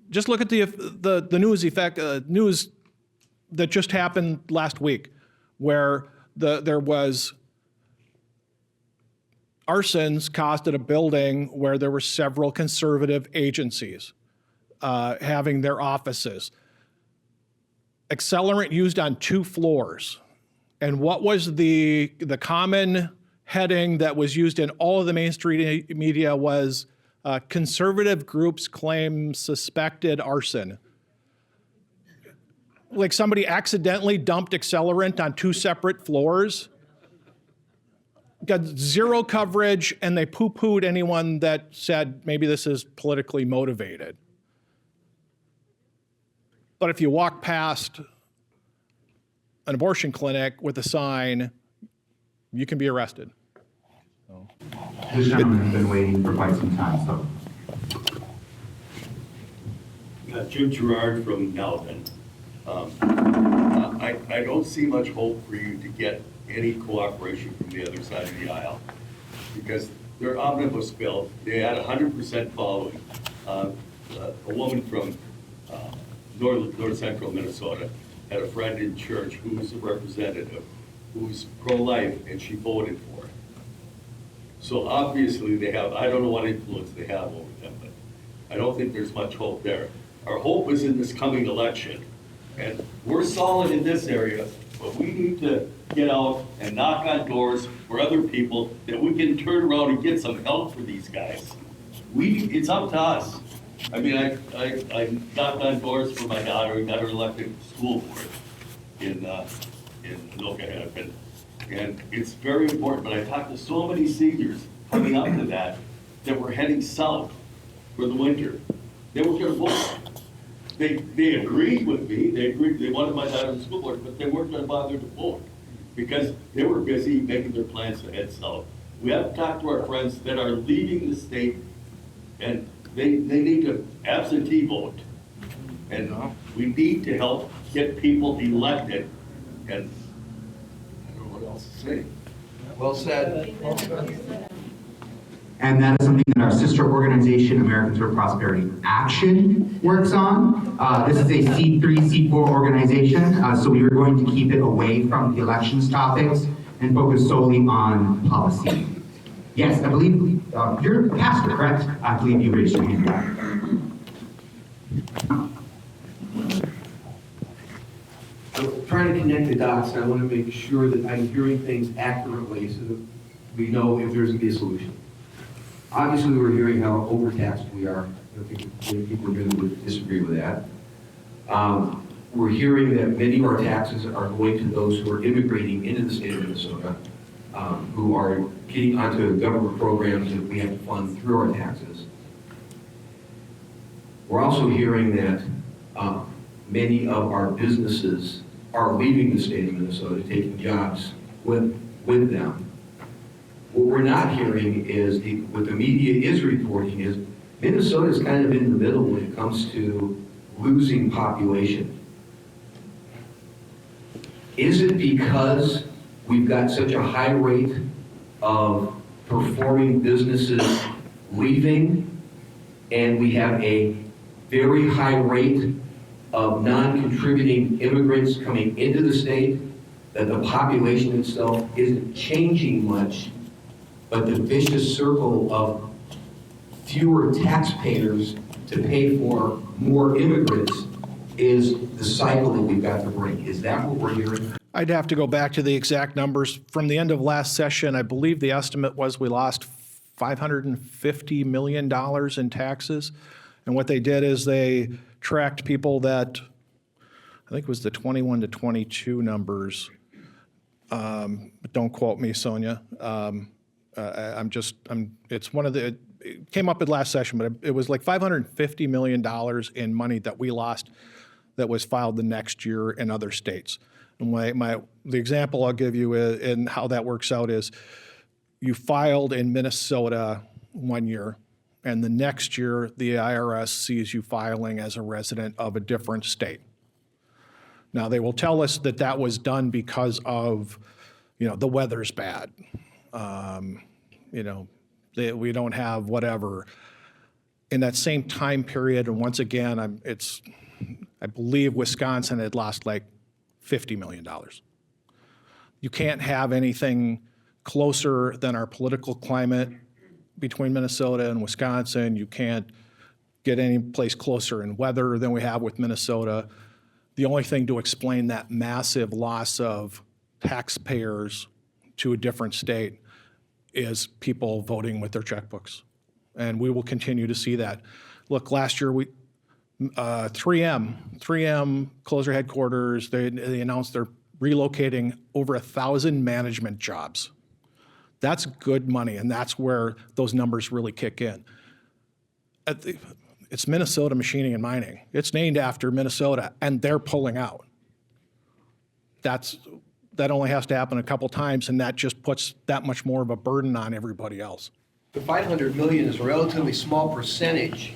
Just look at the news that just happened last week, where there was arsons caused at a building where there were several conservative agencies having their offices. Accelerant used on 2 floors. And what was the common heading that was used in all of the mainstream media was conservative groups claim suspected arson. Like somebody accidentally dumped accelerant on 2 separate floors, got zero coverage, and they poo-pooed anyone that said maybe this is politically motivated. But if you walk past an abortion clinic with a sign, you can be arrested. This gentleman has been waiting for quite some time, so. Jim Gerard from Novotny. I don't see much hope for you to get any cooperation from the other side of the aisle, because their omnibus bill, they had 100% following. A woman from north central Minnesota had a friend in church who was a representative, who was pro-life, and she voted for it. So obviously they have, I don't know what influence they have over them, but I don't think there's much hope there. Our hope is in this coming election, and we're solid in this area, but we need to get out and knock on doors for other people that we can turn around and get some help for these guys. It's up to us. I mean, I knocked on doors for my daughter and got her elected to school board in Anoka, and it's very important. But I talked to so many seniors coming up to that were heading south for the winter. They were going to vote. They agreed with me. They wanted my daughter in school board, but they weren't going to bother to vote because they were busy making their plans to head south. We have to talk to our friends that are leaving the state, and they need to absentee vote. And we need to help get people elected. And I don't know what else to say. Well said. And that is something that our sister organization, Americans for Prosperity Action, works on. This is a C3, C4 organization, so we are going to keep it away from the elections topics and focus solely on policy. Yes, I believe you're a pastor, correct? I believe you raised your hand. dots, and I want to make sure that I'm hearing things accurately so that we know if there's going to be a solution. Obviously, we're hearing how overtaxed we are. I don't think many people really would disagree with that. We're hearing that many of our taxes are going to those who are immigrating into the state of Minnesota, who are getting onto government programs that we have to fund through our taxes. We're also hearing that many of our businesses are leaving the state of Minnesota, taking jobs with them. What we're not hearing is, what the media is reporting is, Minnesota is kind of in the middle when it comes to losing population. Is it because we've got such a high rate of performing businesses leaving, and we have a very high rate of non-contributing immigrants coming into the state, that the population itself isn't changing much, but the vicious circle of fewer taxpayers to pay for more immigrants is the cycle that we've got to break? Is that what we're hearing? I'd have to go back to the exact numbers. From the end of last session, I believe the estimate was we lost $550 million in taxes. And what they did is they tracked people that, I think it was the 21 to 22 numbers. But don't quote me, Sonia. It's one of the, it came up at last session, but it was like $550 million in money that we lost that was filed the next year in other states. And the example I'll give you and how that works out is you filed in Minnesota one year, and the next year the IRS sees you filing as a resident of a different state. Now, they will tell us that that was done because of, the weather's bad. We don't have whatever. In that same time period, and once again, I believe Wisconsin had lost like $50 million. You can't have anything closer than our political climate between Minnesota and Wisconsin. You can't get any place closer in weather than we have with Minnesota. The only thing to explain that massive loss of taxpayers to a different state is people voting with their checkbooks. And we will continue to see that. Look, last year, 3M closed their headquarters. They announced they're relocating over 1,000 management jobs. That's good money, and that's where those numbers really kick in. It's Minnesota Machining and Mining. It's named after Minnesota, and they're pulling out. That only has to happen a couple times, and that just puts that much more of a burden on everybody else. The $500 million is a relatively small percentage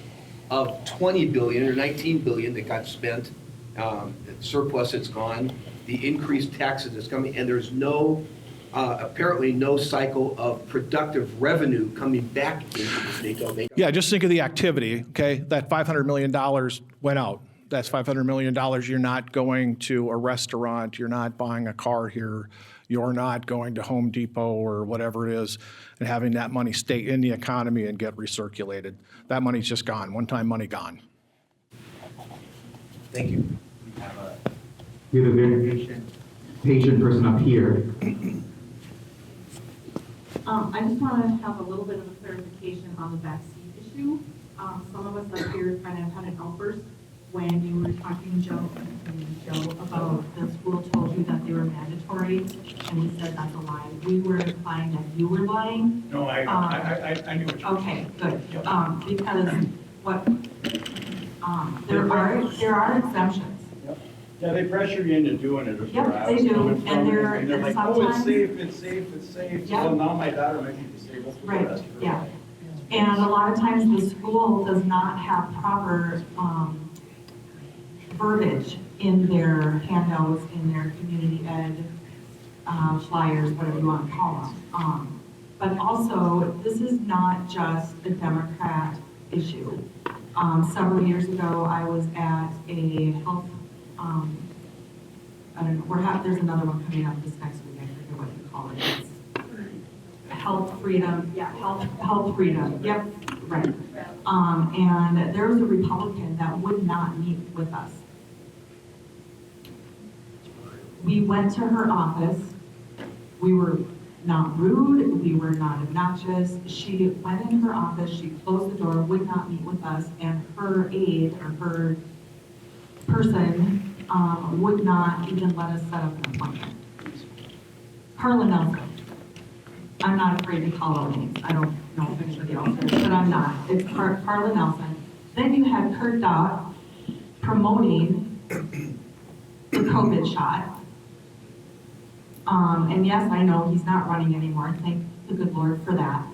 of $20 billion or $19 billion that got spent, the surplus that's gone, the increased taxes that's coming, and there's apparently no cycle of productive revenue coming back into the state domain. Yeah, just think of the activity, okay? That $500 million went out. That's $500 million. You're not going to a restaurant. You're not buying a car here. You're not going to Home Depot or whatever it is and having that money stay in the economy and get recirculated. That money's just gone. One-time money gone. Thank you. We have a very patient person up here. I just want to have a little bit of a clarification on the vaccine issue. Some of us up here kind of had an outburst when you were talking, Joe, about the school told you that they were mandatory, and we said that's a lie. We were implying that you were lying. No, I knew what you were Okay, good. Because there are exemptions. Yeah, they pressure you into doing it. Yep, they do, and they're like, oh, it's sometimes- safe. Yep. So now my daughter might be disabled for the Right, rest of her yeah. life. And a lot of times the school does not have proper verbiage in their handouts, in their community ed flyers, whatever you want to call them. But also, this is not just a Democrat issue. Several years ago, I was at a health, I don't know, there's another one coming up this next week, I forget what you call it. It's Health Freedom, yeah, Health Freedom, yep, right. And there was a Republican that would not meet with us. We went to her office. We were not rude, we were not obnoxious. She went in her office, she closed the door, would not meet with us, and her aide or her person would not even let us set up an appointment. Carla Nelson. I'm not afraid to call her names. I don't know if anybody else is, but I'm not. It's Carla Nelson. Then you had Kurt Dock promoting the COVID shot. And yes, I know he's not running anymore, thank the good Lord for that.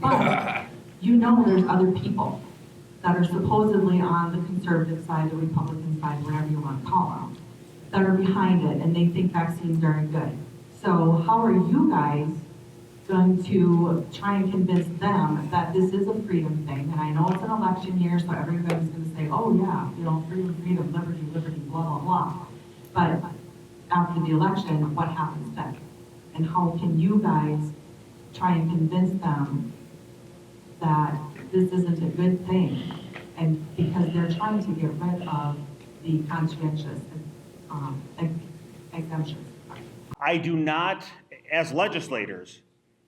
But you know there's other people that are supposedly on the conservative side, the Republican side, whatever you want to call them, that are behind it and they think vaccines aren't good. So how are you guys going to try and convince them that this is a freedom thing? And I know it's an election year, so everybody's going to say, oh yeah, you know, freedom, freedom, liberty, liberty, blah, blah, blah. But after the election, what happens then? And how can you guys try and convince them that this isn't a good thing? And because they're trying to get rid of the conscientious exemptions. I do not, as legislators,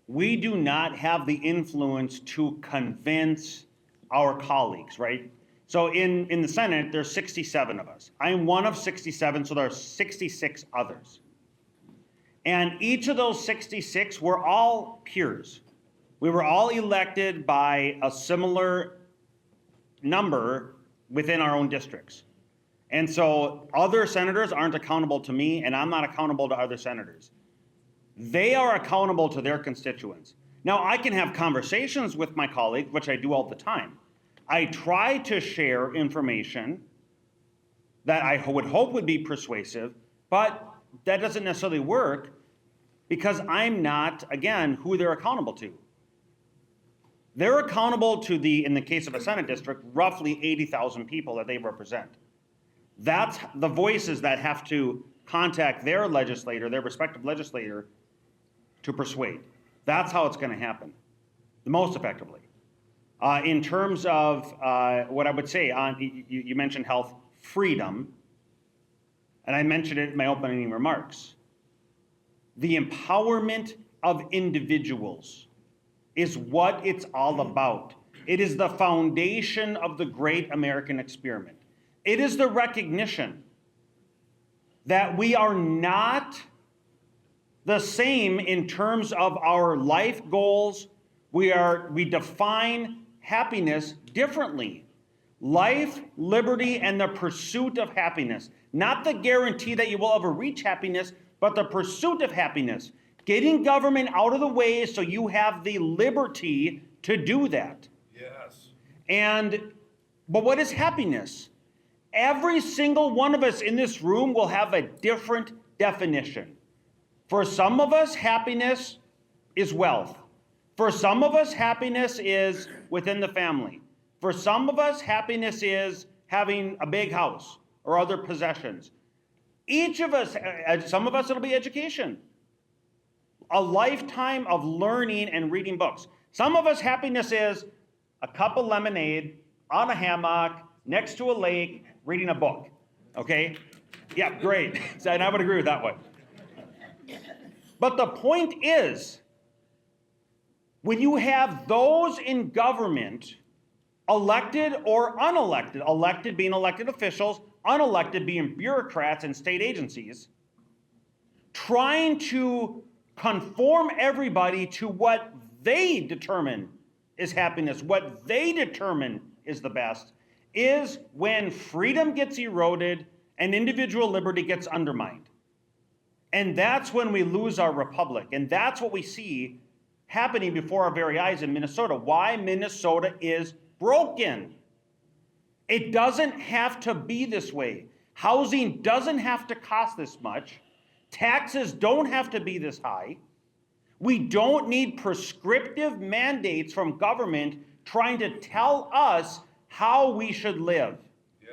we do not have the influence to convince our colleagues, right? So in the Senate, there's 67 of us. I am one of 67, so there are 66 others. And each of those 66 were all peers. We were all elected by a similar number within our own districts. And so other senators aren't accountable to me, and I'm not accountable to other senators. They are accountable to their constituents. Now, I can have conversations with my colleagues, which I do all the time. I try to share information that I would hope would be persuasive, but that doesn't necessarily work because I'm not, again, who they're accountable to. They're accountable to in the case of a Senate district, roughly 80,000 people that they represent. That's the voices that have to contact their legislator, their respective legislator, to persuade. That's how it's going to happen, the most effectively. In terms of what I would say, you mentioned health freedom, and I mentioned it in my opening remarks. The empowerment of individuals is what it's all about. It is the foundation of the great American experiment. It is the recognition that we are not the same in terms of our life goals. We define happiness differently. Life, liberty, and the pursuit of happiness. Not the guarantee that you will ever reach happiness, but the pursuit of happiness. Getting government out of the way so you have the liberty to do that. Yes. But what is happiness? Every single one of us in this room will have a different definition. For some of us, happiness is wealth. For some of us, happiness is within the family. For some of us, happiness is having a big house or other possessions. Each of us, some of us, it'll be education. A lifetime of learning and reading books. Some of us, happiness is a cup of lemonade on a hammock next to a lake reading a book. Okay? Yeah, great. And I would agree with that one. But the point is, when you have those in government, elected or unelected, elected being elected officials, unelected being bureaucrats and state agencies, trying to conform everybody to what they determine is happiness, what they determine is the best, is when freedom gets eroded and individual liberty gets undermined. And that's when we lose our republic. And that's what we see happening before our very eyes in Minnesota. Why Minnesota is broken. It doesn't have to be this way. Housing doesn't have to cost this much. Taxes don't have to be this high. We don't need prescriptive mandates from government trying to tell us how we should live. Yes.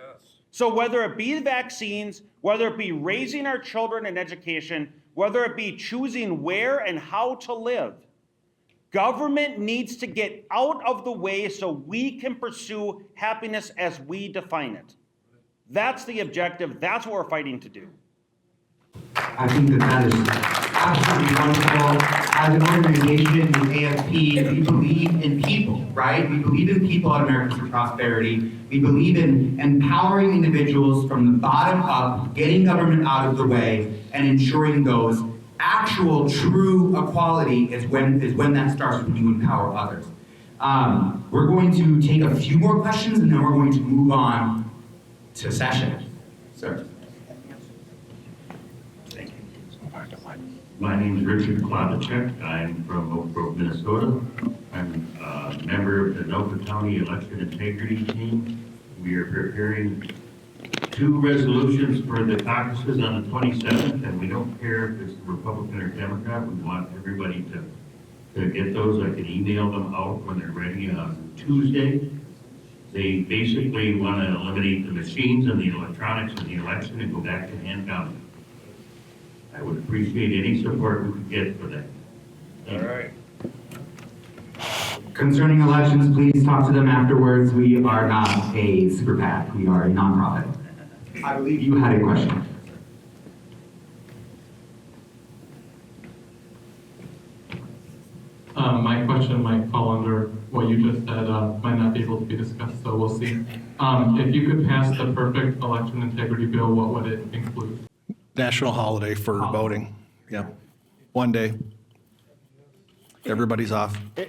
So whether it be vaccines, whether it be raising our children in education, whether it be choosing where and how to live, government needs to get out of the way so we can pursue happiness as we define it. That's the objective. That's what we're fighting to do. I think that is absolutely wonderful. As an organization, the AFP, we believe in people, right? We believe in people at Americans for Prosperity. We believe in empowering individuals from the bottom up, getting government out of the way, and ensuring those actual, true equality is when that starts when you empower others. We're going to take a few more questions, and then we're going to move on to session. Sir. My name is Richard Klavacek. I'm from Oak Grove, Minnesota. I'm a member of the Nova County Election Integrity Team. We are preparing 2 resolutions for the caucuses on the 27th, and we don't care if it's Republican or Democrat. We want everybody to get those. I can email them out when they're ready on Tuesday. They basically want to eliminate the machines and the electronics in the election and go back to hand counting. I would appreciate any support we could get for that. All right. Concerning elections, please talk to them afterwards. We are not a super PAC. We are a nonprofit. I believe you had a question. My question might fall under what you just said, might not be able to be discussed, so we'll see. If you could pass the perfect election integrity bill, what would it include? National holiday for voting. Yeah. One day. Everybody's off. I'll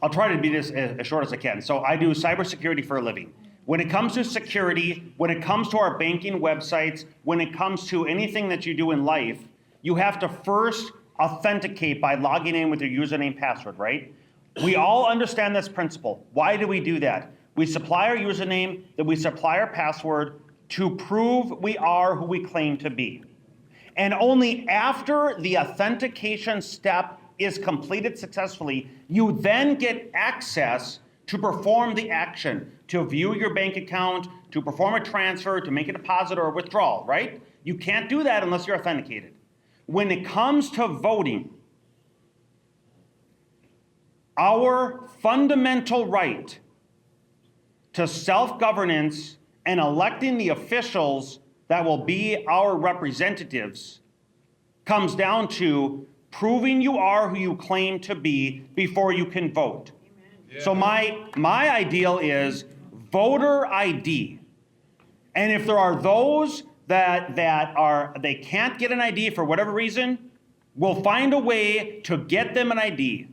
try to be this as short as I can. So I do cybersecurity for a living. When it comes to security, when it comes to our banking websites, when it comes to anything that you do in life, you have to first authenticate by logging in with your username password, right? We all understand this principle. Why do we do that? We supply our username, then we supply our password to prove we are who we claim to be. And only after the authentication step is completed successfully, you then get access to perform the action, to view your bank account, to perform a transfer, to make a deposit or a withdrawal, right? You can't do that unless you're authenticated. When it comes to voting, our fundamental right to self-governance and electing the officials that will be our representatives comes down to proving you are who you claim to be before you can vote. Yeah. So my ideal is voter ID. And if there are those that they can't get an ID for whatever reason, we'll find a way to get them an ID.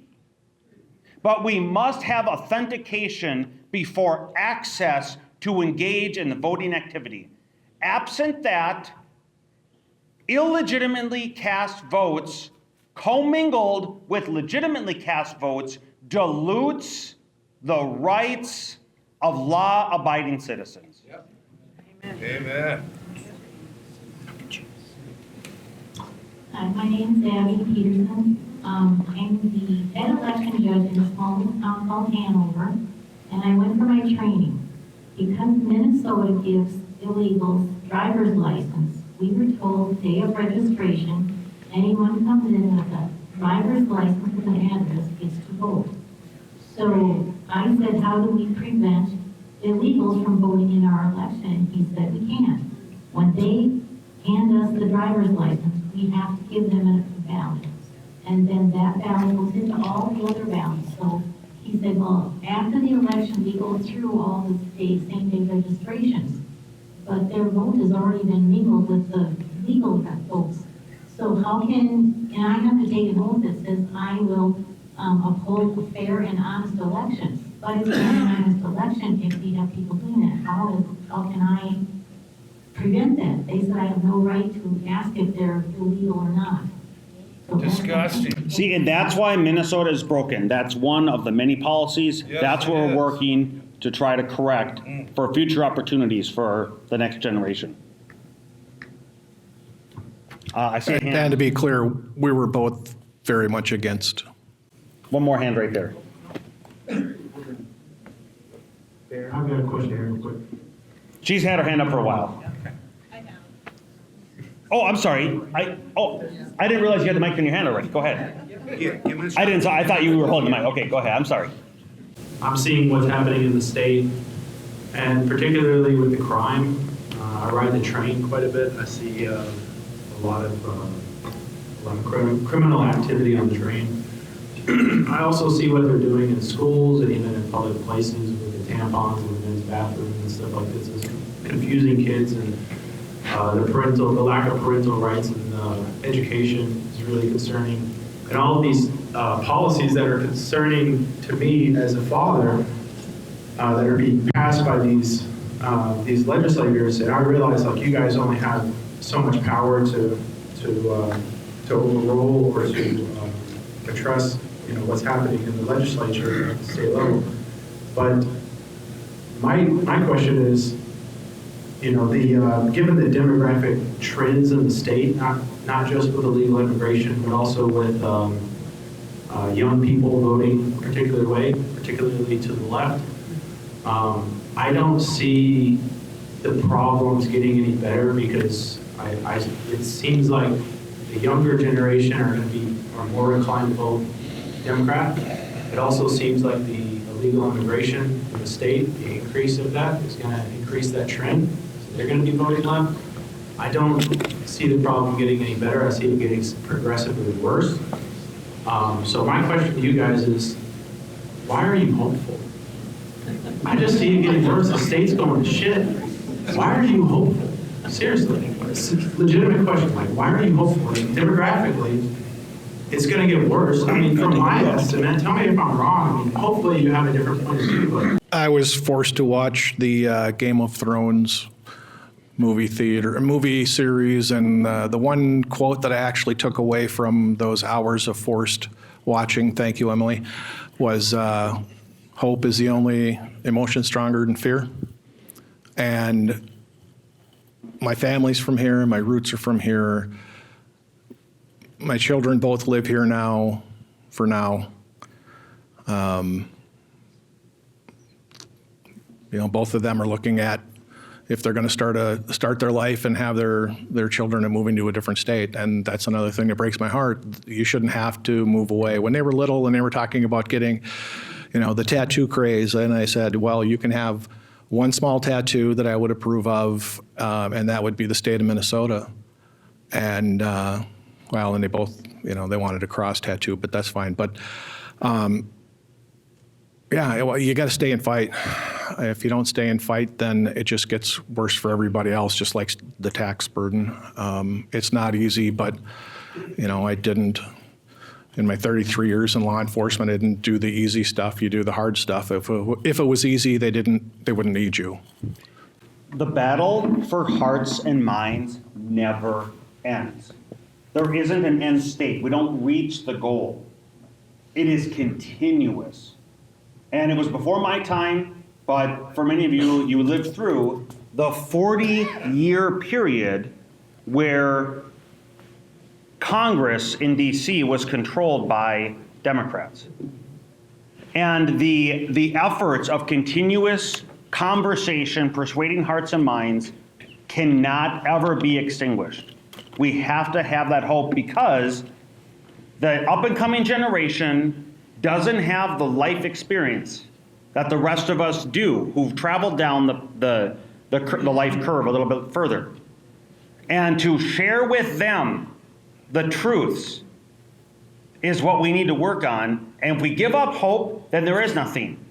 But we must have authentication before access to engage in the voting activity. Absent that, illegitimately cast votes commingled with legitimately cast votes dilutes the rights of law-abiding citizens. Yep. Amen. Hi, my name is Abby Peterson. I'm the head election judge in a small town called Hanover, and I went for my training. Because Minnesota gives illegals driver's license, we were told day of registration, anyone comes in with a driver's license with an address gets to vote. So I said, how do we prevent illegals from voting in our election? He said, we can't. When they hand us the driver's license, we have to give them a ballot. And then that ballot goes into all the other ballots. So he said, well, after the election, we go through all the same-day registrations. But their vote has already been mingled with the legal votes. So how can, and I have to take an oath that says I will uphold a fair and honest elections. But it's not an honest election if we have people doing that. How can I prevent that? They said I have no right to ask if they're illegal or not. So disgusting. See, and that's why Minnesota is broken. That's one of the many policies. Yes, that's what we're is. working to try to correct for future opportunities for the next generation. I see a hand. And to be clear, we were both very much against. One more hand right there. I've got a question real quick. She's had her hand up for a while. Oh, I'm sorry. I didn't realize you had the mic in your hand already. Go ahead. I thought you were holding the mic. Okay, go ahead. I'm sorry. I'm seeing what's happening in the state, and particularly with the crime. I ride the train quite a bit. I see a lot of criminal activity on the train. I also see what they're doing in schools and even in public places with the tampons and the men's bathrooms and stuff like this. It's confusing kids, and the lack of parental rights and education is really concerning. And all of these policies that are concerning to me as a father that are being passed by these legislators, and I realize like you guys only have so much power to overrule or to address what's happening in the legislature at the state level. But my question is, given the demographic trends in the state, not just with illegal immigration, but also with young people voting a particular way, particularly to the left, I don't see the problems getting any better, because it seems like the younger generation are more inclined to vote Democrat. It also seems like the illegal immigration in the state, the increase of that is going to increase that trend. So they're going to be voting left. I don't see the problem getting any better. I see it getting progressively worse. So my question to you guys is, why are you hopeful? I just see it getting worse. The state's going to shit. Why are you hopeful? Seriously, it's a legitimate question. Like, why are you hopeful? Demographically, it's going to get worse. I mean, from my estimate, tell me if I'm wrong. I mean, hopefully you have a different point of view. But I was forced to watch the Game of Thrones movie series, and the one quote that I actually took away from those hours of forced watching, thank you, Emily, was hope is the only emotion stronger than fear. And my family's from here, my roots are from here. My children both live here now, for now. Both of them are looking at if they're going to start their life and have their children and moving to a different state. And that's another thing that breaks my heart. You shouldn't have to move away. When they were little and they were talking about getting, the tattoo craze, and I said, well, you can have one small tattoo that I would approve of, and that would be the state of Minnesota. And and they both, they wanted a cross tattoo, but that's fine. But you got to stay and fight. If you don't stay and fight, then it just gets worse for everybody else, just like the tax burden. It's not easy, but, I didn't, in my 33 years in law enforcement, I didn't do the easy stuff. You do the hard stuff. If it was easy, they wouldn't need you. The battle for hearts and minds never ends. There isn't an end state. We don't reach the goal. It is continuous. And it was before my time, but for many of you, you lived through the 40-year period where Congress in D.C. was controlled by Democrats. And the efforts of continuous conversation, persuading hearts and minds, cannot ever be extinguished. We have to have that hope, because the up-and-coming generation doesn't have the life experience that the rest of us do, who've traveled down the life curve a little bit further. And to share with them the truths is what we need to work on. And if we give up hope, then there is nothing.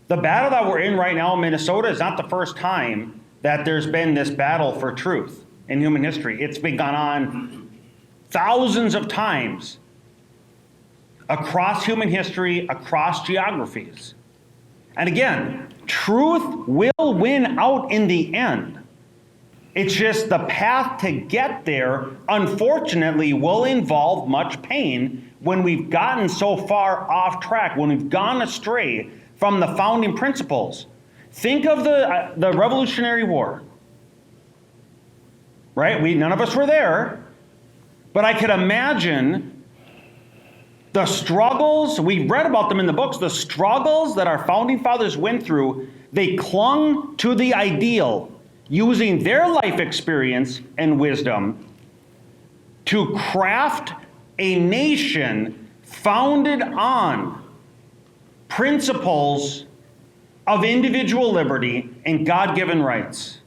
The battle that we're in right now in Minnesota is not the first time that there's been this battle for truth in human history. It's been gone on thousands of times across human history, across geographies. And again, truth will win out in the end. It's just the path to get there, unfortunately, will involve much pain when we've gotten so far off track, when we've gone astray from the founding principles. Think of the Revolutionary War, right? None of us were there, but I could imagine the struggles, we read about them in the books, the struggles that our founding fathers went through. They clung to the ideal, using their life experience and wisdom to craft a nation founded on principles of individual liberty and God-given rights.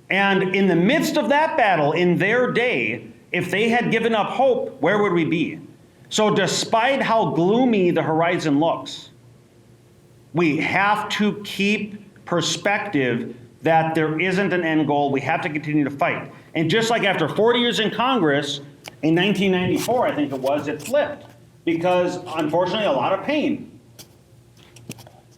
And in the midst of that battle, in their day, if they had given up hope, where would we be? So despite how gloomy the horizon looks, we have to keep perspective that there isn't an end goal. We have to continue to fight. And just like after 40 years in Congress, in 1994, I think it was, it flipped. Because unfortunately, a lot of pain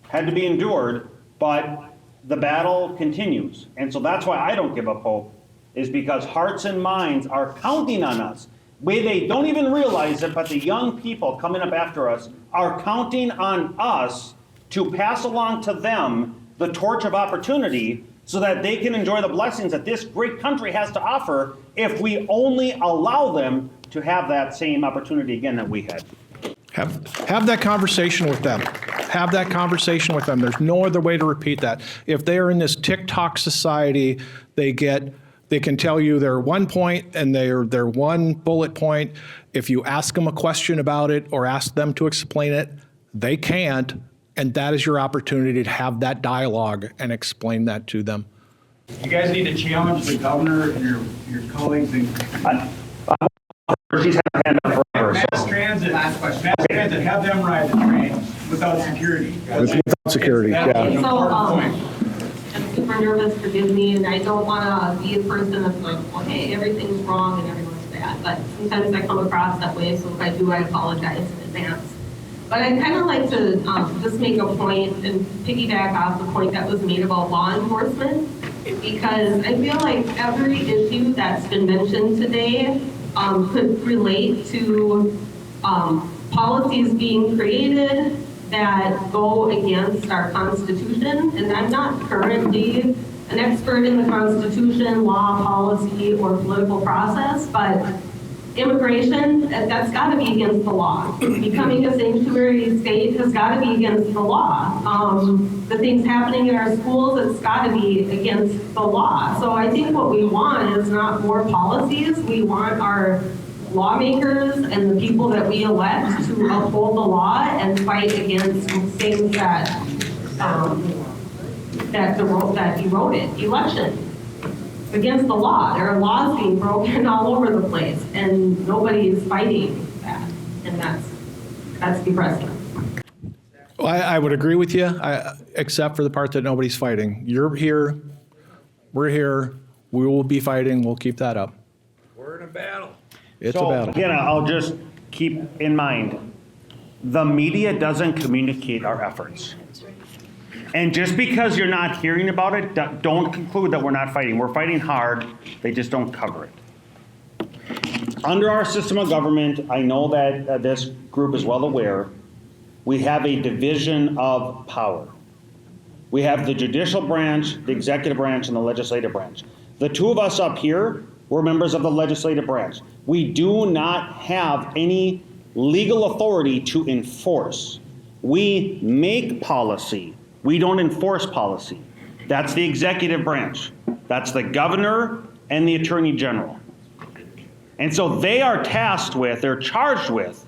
had to be endured, but the battle continues. And so that's why I don't give up hope, is because hearts and minds are counting on us. They don't even realize it, but the young people coming up after us are counting on us to pass along to them the torch of opportunity so that they can enjoy the blessings that this great country has to offer if we only allow them to have that same opportunity again that we had. Have that conversation with them. Have that conversation with them. There's no other way to repeat that. If they are in this TikTok society, they can tell you their one point and their one bullet point. If you ask them a question about it or ask them to explain it, they can't. And that is your opportunity to have that dialogue and explain that to them. You guys need to challenge the governor and your colleagues in She's had her hand up forever. mass transit. Last question. Mass transit, have them ride the train without security. Without security, That's an yeah. important point. I'm super nervous, forgive me, and I don't want to be a person that's like, okay, everything's wrong and everyone's bad, but sometimes I come across that way, so if I do, I apologize in advance. But I'd kind of like to just make a point and piggyback off the point that was made about law enforcement, because I feel like every issue that's been mentioned today could relate to policies being created that go against our Constitution. And I'm not currently an expert in the Constitution, law, policy, or political process, but immigration, that's got to be against the law. Becoming a sanctuary state has got to be against the law. The things happening in our schools, it's got to be against the law. So I think what we want is not more policies. We want our lawmakers and the people that we elect to uphold the law and fight against things that eroded election. Against the law. There are laws being broken all over the place, and nobody is fighting that, and that's depressing. Well, I would agree with you, except for the part that nobody's fighting. You're here, we're here, we will be fighting, we'll keep that up. We're in a battle. It's a So, battle. again, I'll just keep in mind, the media doesn't communicate our efforts. And just because you're not hearing about it, don't conclude that we're not fighting. We're fighting hard, they just don't cover it. Under our system of government, I know that this group is well aware, we have a division of power. We have the judicial branch, the executive branch, and the legislative branch. The two of us up here, we're members of the legislative branch. We do not have any legal authority to enforce. We make policy. We don't enforce policy. That's the executive branch. That's the governor and the attorney general. And so they are tasked with, they're charged with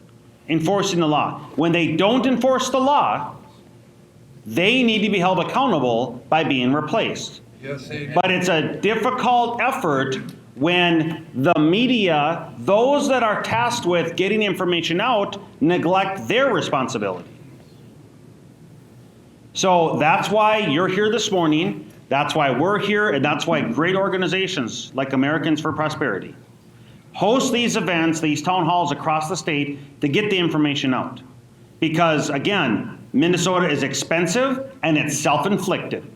enforcing the law. When they don't enforce the law, they need to be held accountable by being replaced. Yes, they do. But it's a difficult effort when the media, those that are tasked with getting information out, neglect their responsibility. So that's why you're here this morning, that's why we're here, and that's why great organizations like Americans for Prosperity host these events, these town halls across the state to get the information out. Because again, Minnesota is expensive and it's self-inflicted.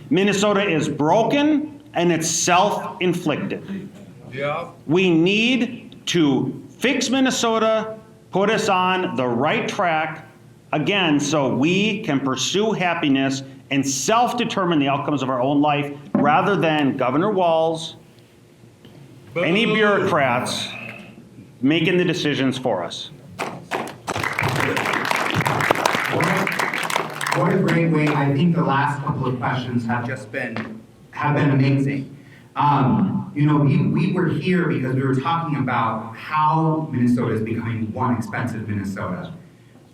Minnesota is broken and it's self-inflicted. Yeah. We need to fix Minnesota, put us on the right track, again, so we can pursue happiness and self-determine the outcomes of our own life rather than Governor Walz, any bureaucrats making the decisions for us. What a great way. I think the last couple of questions have been amazing. We were here because we were talking about how Minnesota is becoming one expensive Minnesota.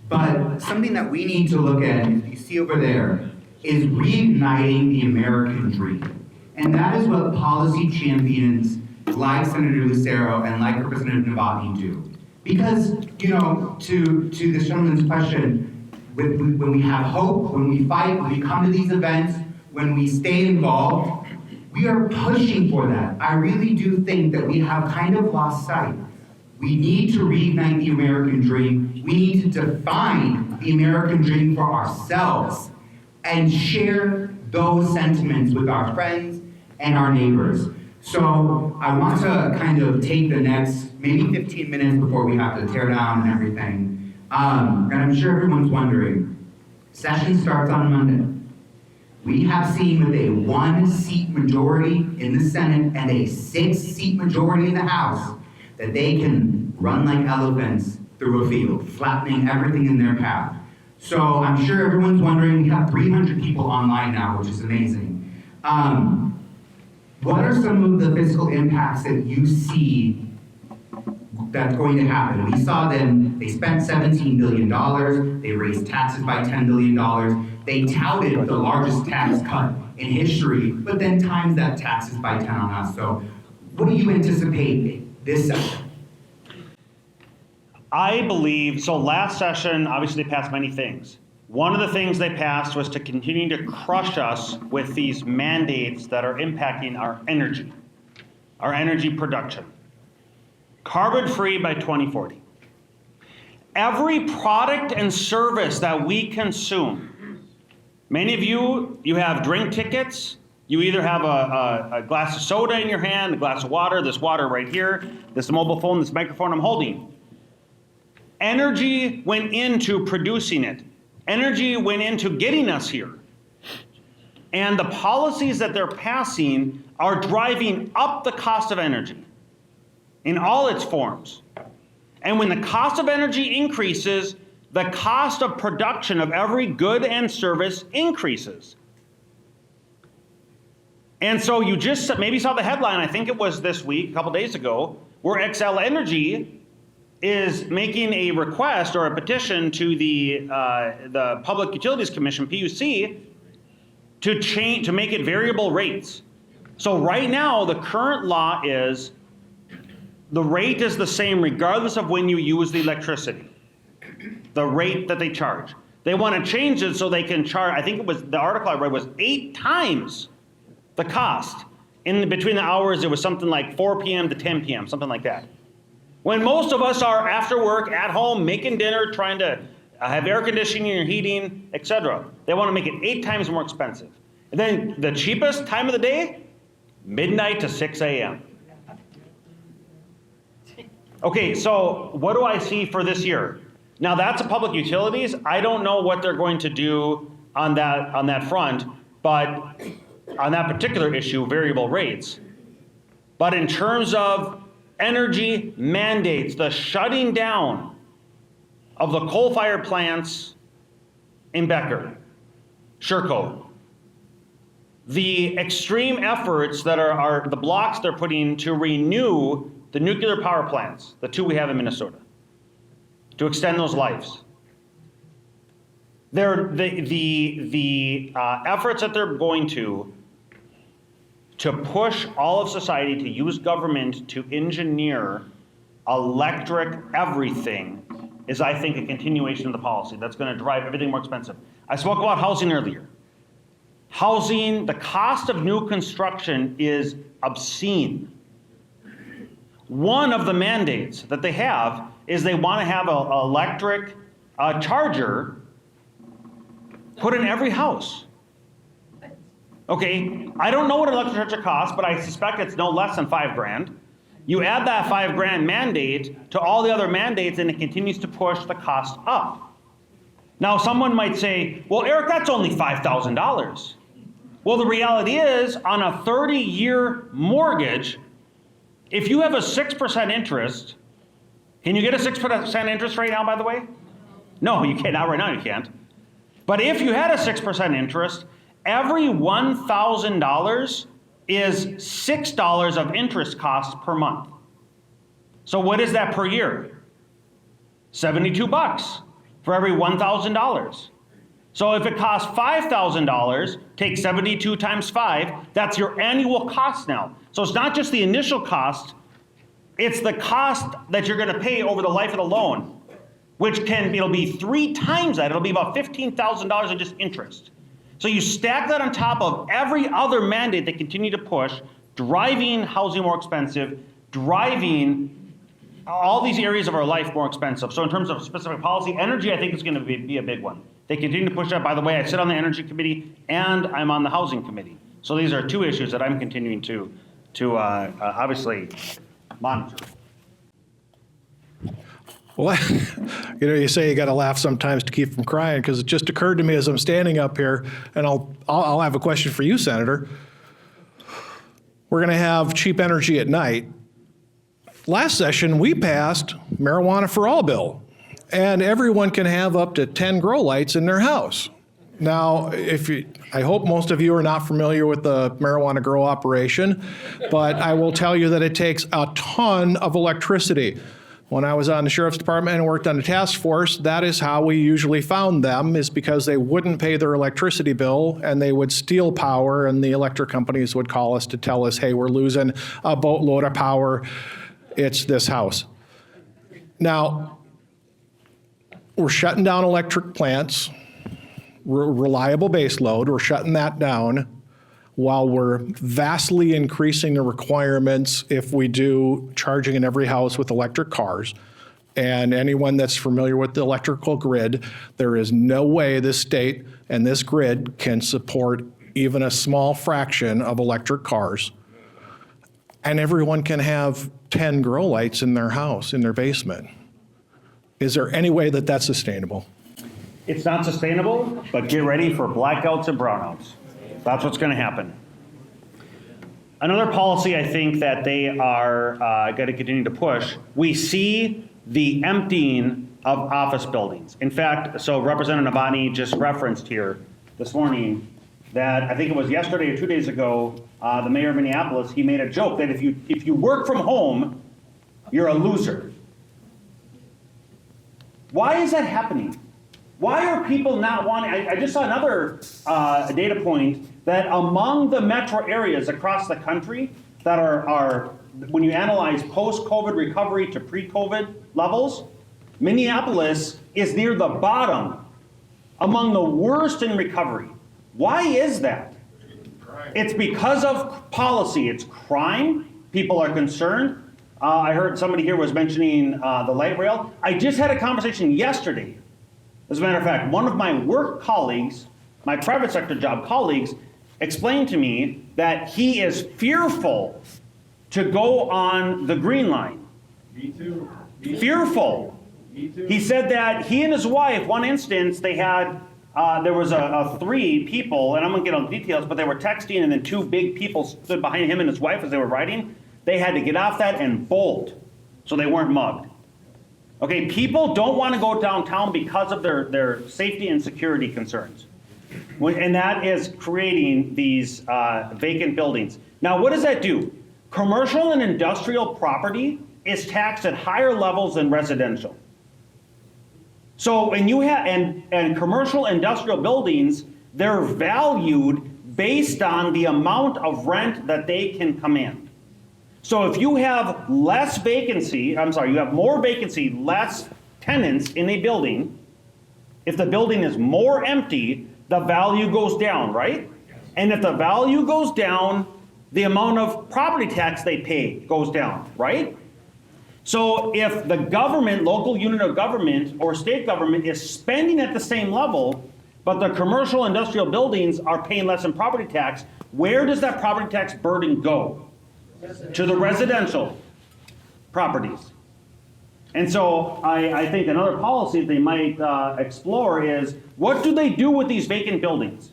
But something that we need to look at, as you see over there, is reigniting the American dream. And that is what policy champions like Senator Lucero and like Representative Novotny do. Because, you know, to this gentleman's question, when we have hope, when we fight, when we come to these events, when we stay involved, we are pushing for that. I really do think that we have kind of lost sight. We need to reignite the American dream. We need to define the American dream for ourselves and share those sentiments with our friends and our neighbors. So I want to kind of take the next maybe 15 minutes before we have to tear down and everything. And I'm sure everyone's wondering, session starts on Monday. We have seen with a 1-seat majority in the Senate and a 6-seat majority in the House that they can run like elephants through a field, flattening everything in their path. So I'm sure everyone's wondering, we have 300 people online now, which is amazing. What are some of the fiscal impacts that you see that's going to happen? We saw them, they spent $17 billion, they raised taxes by $10 billion, they touted the largest tax cut in history, but then times that taxes by 10 on us. So what do you anticipate this session? I believe, so last session, obviously they passed many things. One of the things they passed was to continue to crush us with these mandates that are impacting our energy production. Carbon-free by 2040. Every product and service that we consume, many of you have drink tickets. You either have a glass of soda in your hand, a glass of water, this water right here, this mobile phone, this microphone I'm holding. Energy went into producing it. Energy went into getting us here. And the policies that they're passing are driving up the cost of energy in all its forms. And when the cost of energy increases, the cost of production of every good and service increases. And so you just maybe saw the headline, I think it was this week, a couple days ago, where Xcel Energy is making a request or a petition to the Public Utilities Commission, PUC, to make it variable rates. So right now, the current law is the rate is the same regardless of when you use the electricity, the rate that they charge. They want to change it so they can charge, I think it was, the article I read was 8 times the cost. In between the hours, it was something like 4 p.m. to 10 p.m., something like that. When most of us are after work, at home, making dinner, trying to have air conditioning or heating, etc. They want to make it 8 times more expensive. And then the cheapest time of the day, midnight to 6 a.m. Okay, so what do I see for this year? Now that's a public utilities. I don't know what they're going to do on that front, but on that particular issue, variable rates. But in terms of energy mandates, the shutting down of the coal-fired plants in Becker, Sherco, the extreme efforts that are the blocks they're putting to renew the nuclear power plants, the 2 we have in Minnesota, to extend those lives. The efforts that they're going to push all of society to use government to engineer electric everything is, I think, a continuation of the policy that's going to drive everything more expensive. I spoke about housing earlier. Housing, the cost of new construction is obscene. One of the mandates that they have is they want to have an electric charger put in every house. Okay, I don't know what an electric charger costs, but I suspect it's no less than $5,000. You add that $5,000 mandate to all the other mandates and it continues to push the cost up. Now someone might say, well, Eric, that's only $5,000. Well, the reality is on a 30-year mortgage, if you have a 6% interest, can you get a 6% interest right now, by the way? No, you can't. Not right now, you can't. But if you had a 6% interest, every $1,000 is $6 of interest costs per month. So what is that per year? $72 for every $1,000. So if it costs $5,000, take 72 times 5, that's your annual cost now. So it's not just the initial cost, it's the cost that you're gonna pay over the life of the loan, which it'll be 3 times that. It'll be about $15,000 in just interest. So you stack that on top of every other mandate they continue to push, driving housing more expensive, driving all these areas of our life more expensive. So in terms of specific policy, energy, I think is gonna be a big one. They continue to push that. By the way, I sit on the energy committee and I'm on the housing committee. So these are 2 issues that I'm continuing to obviously monitor. Well, you say you got to laugh sometimes to keep from crying, because it just occurred to me as I'm standing up here, and I'll have a question for you, Senator. We're going to have cheap energy at night. Last session, we passed marijuana for all bill, and everyone can have up to 10 grow lights in their house. Now, I hope most of you are not familiar with the marijuana grow operation, but I will tell you that it takes a ton of electricity. When I was on the sheriff's department and worked on the task force, that is how we usually found them, is because they wouldn't pay their electricity bill and they would steal power, and the electric companies would call us to tell us, hey, we're losing a boatload of power. It's this house. Now, we're shutting down electric plants, reliable base load, we're shutting that down, while we're vastly increasing the requirements if we do charging in every house with electric cars. And anyone that's familiar with the electrical grid, there is no way this state and this grid can support even a small fraction of electric cars. And everyone can have 10 grow lights in their house, in their basement. Is there any way that that's sustainable? It's not sustainable, but get ready for blackouts and brownouts. That's what's going to happen. Another policy I think that they are going to continue to push, we see the emptying of office buildings. In fact, so Representative Novotny just referenced here this morning that I think it was yesterday or 2 days ago, the mayor of Minneapolis, he made a joke that if you work from home, you're a loser. Why is that happening? Why are people not wanting, I just saw another data point that among the metro areas across the country that are when you analyze post-COVID recovery to pre-COVID levels, Minneapolis is near the bottom, among the worst in recovery. Why is that? It's because of policy. It's crime. People are concerned. I heard somebody here was mentioning the light rail. I just had a conversation yesterday. As a matter of fact, one of my work colleagues, my private sector job colleagues, explained to me that he is fearful to go on the Green Line. Me too. Fearful. Me too. He said that he and his wife, one instance, they had, there was a 3 people, and I'm gonna get on the details, but they were texting and then 2 big people stood behind him and his wife as they were riding. They had to get off that and bolt so they weren't mugged. Okay, people don't want to go downtown because of their safety and security concerns. And that is creating these vacant buildings. Now, what does that do? Commercial and industrial property is taxed at higher levels than residential. So when you have, and commercial industrial buildings, they're valued based on the amount of rent that they can command. So if you have less vacancy, you have more vacancy, less tenants in a building, if the building is more empty, the value goes down, right? And if the value goes down, the amount of property tax they pay goes down, right? So if the government, local unit of government or state government is spending at the same level, but the commercial industrial buildings are paying less in property tax, where does that property tax burden go? To the residential properties. And so I think another policy they might explore is, what do they do with these vacant buildings?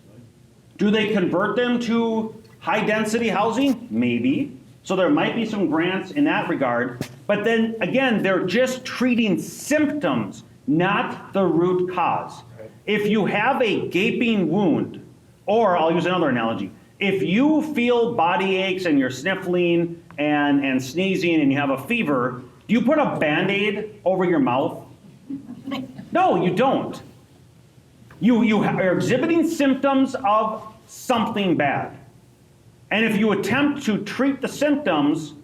Do they convert them to high-density housing? Maybe. So there might be some grants in that regard. But then, again, they're just treating symptoms, not the root cause. If you have a gaping wound, or I'll use another analogy, if you feel body aches and you're sniffling and sneezing and you have a fever, do you put a Band-Aid over your mouth? No, you don't. You are exhibiting symptoms of something bad. And if you attempt to treat the symptoms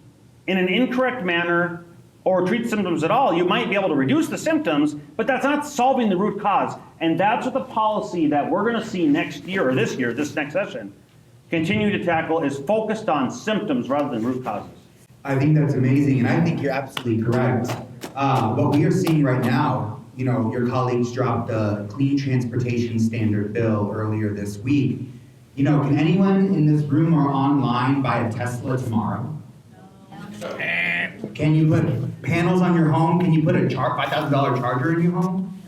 in an incorrect manner or treat symptoms at all, you might be able to reduce the symptoms, but that's not solving the root cause. And that's what the policy that we're going to see next year, or this year, this next session, continue to tackle is focused on symptoms rather than root causes. I think that's amazing, and I think you're absolutely correct. What we are seeing right now, you know, your colleagues dropped the Clean Transportation Standard bill earlier this week. You know, can anyone in this room or online buy a Tesla tomorrow? Can you put panels on your home? Can you put a $5,000 charger in your home?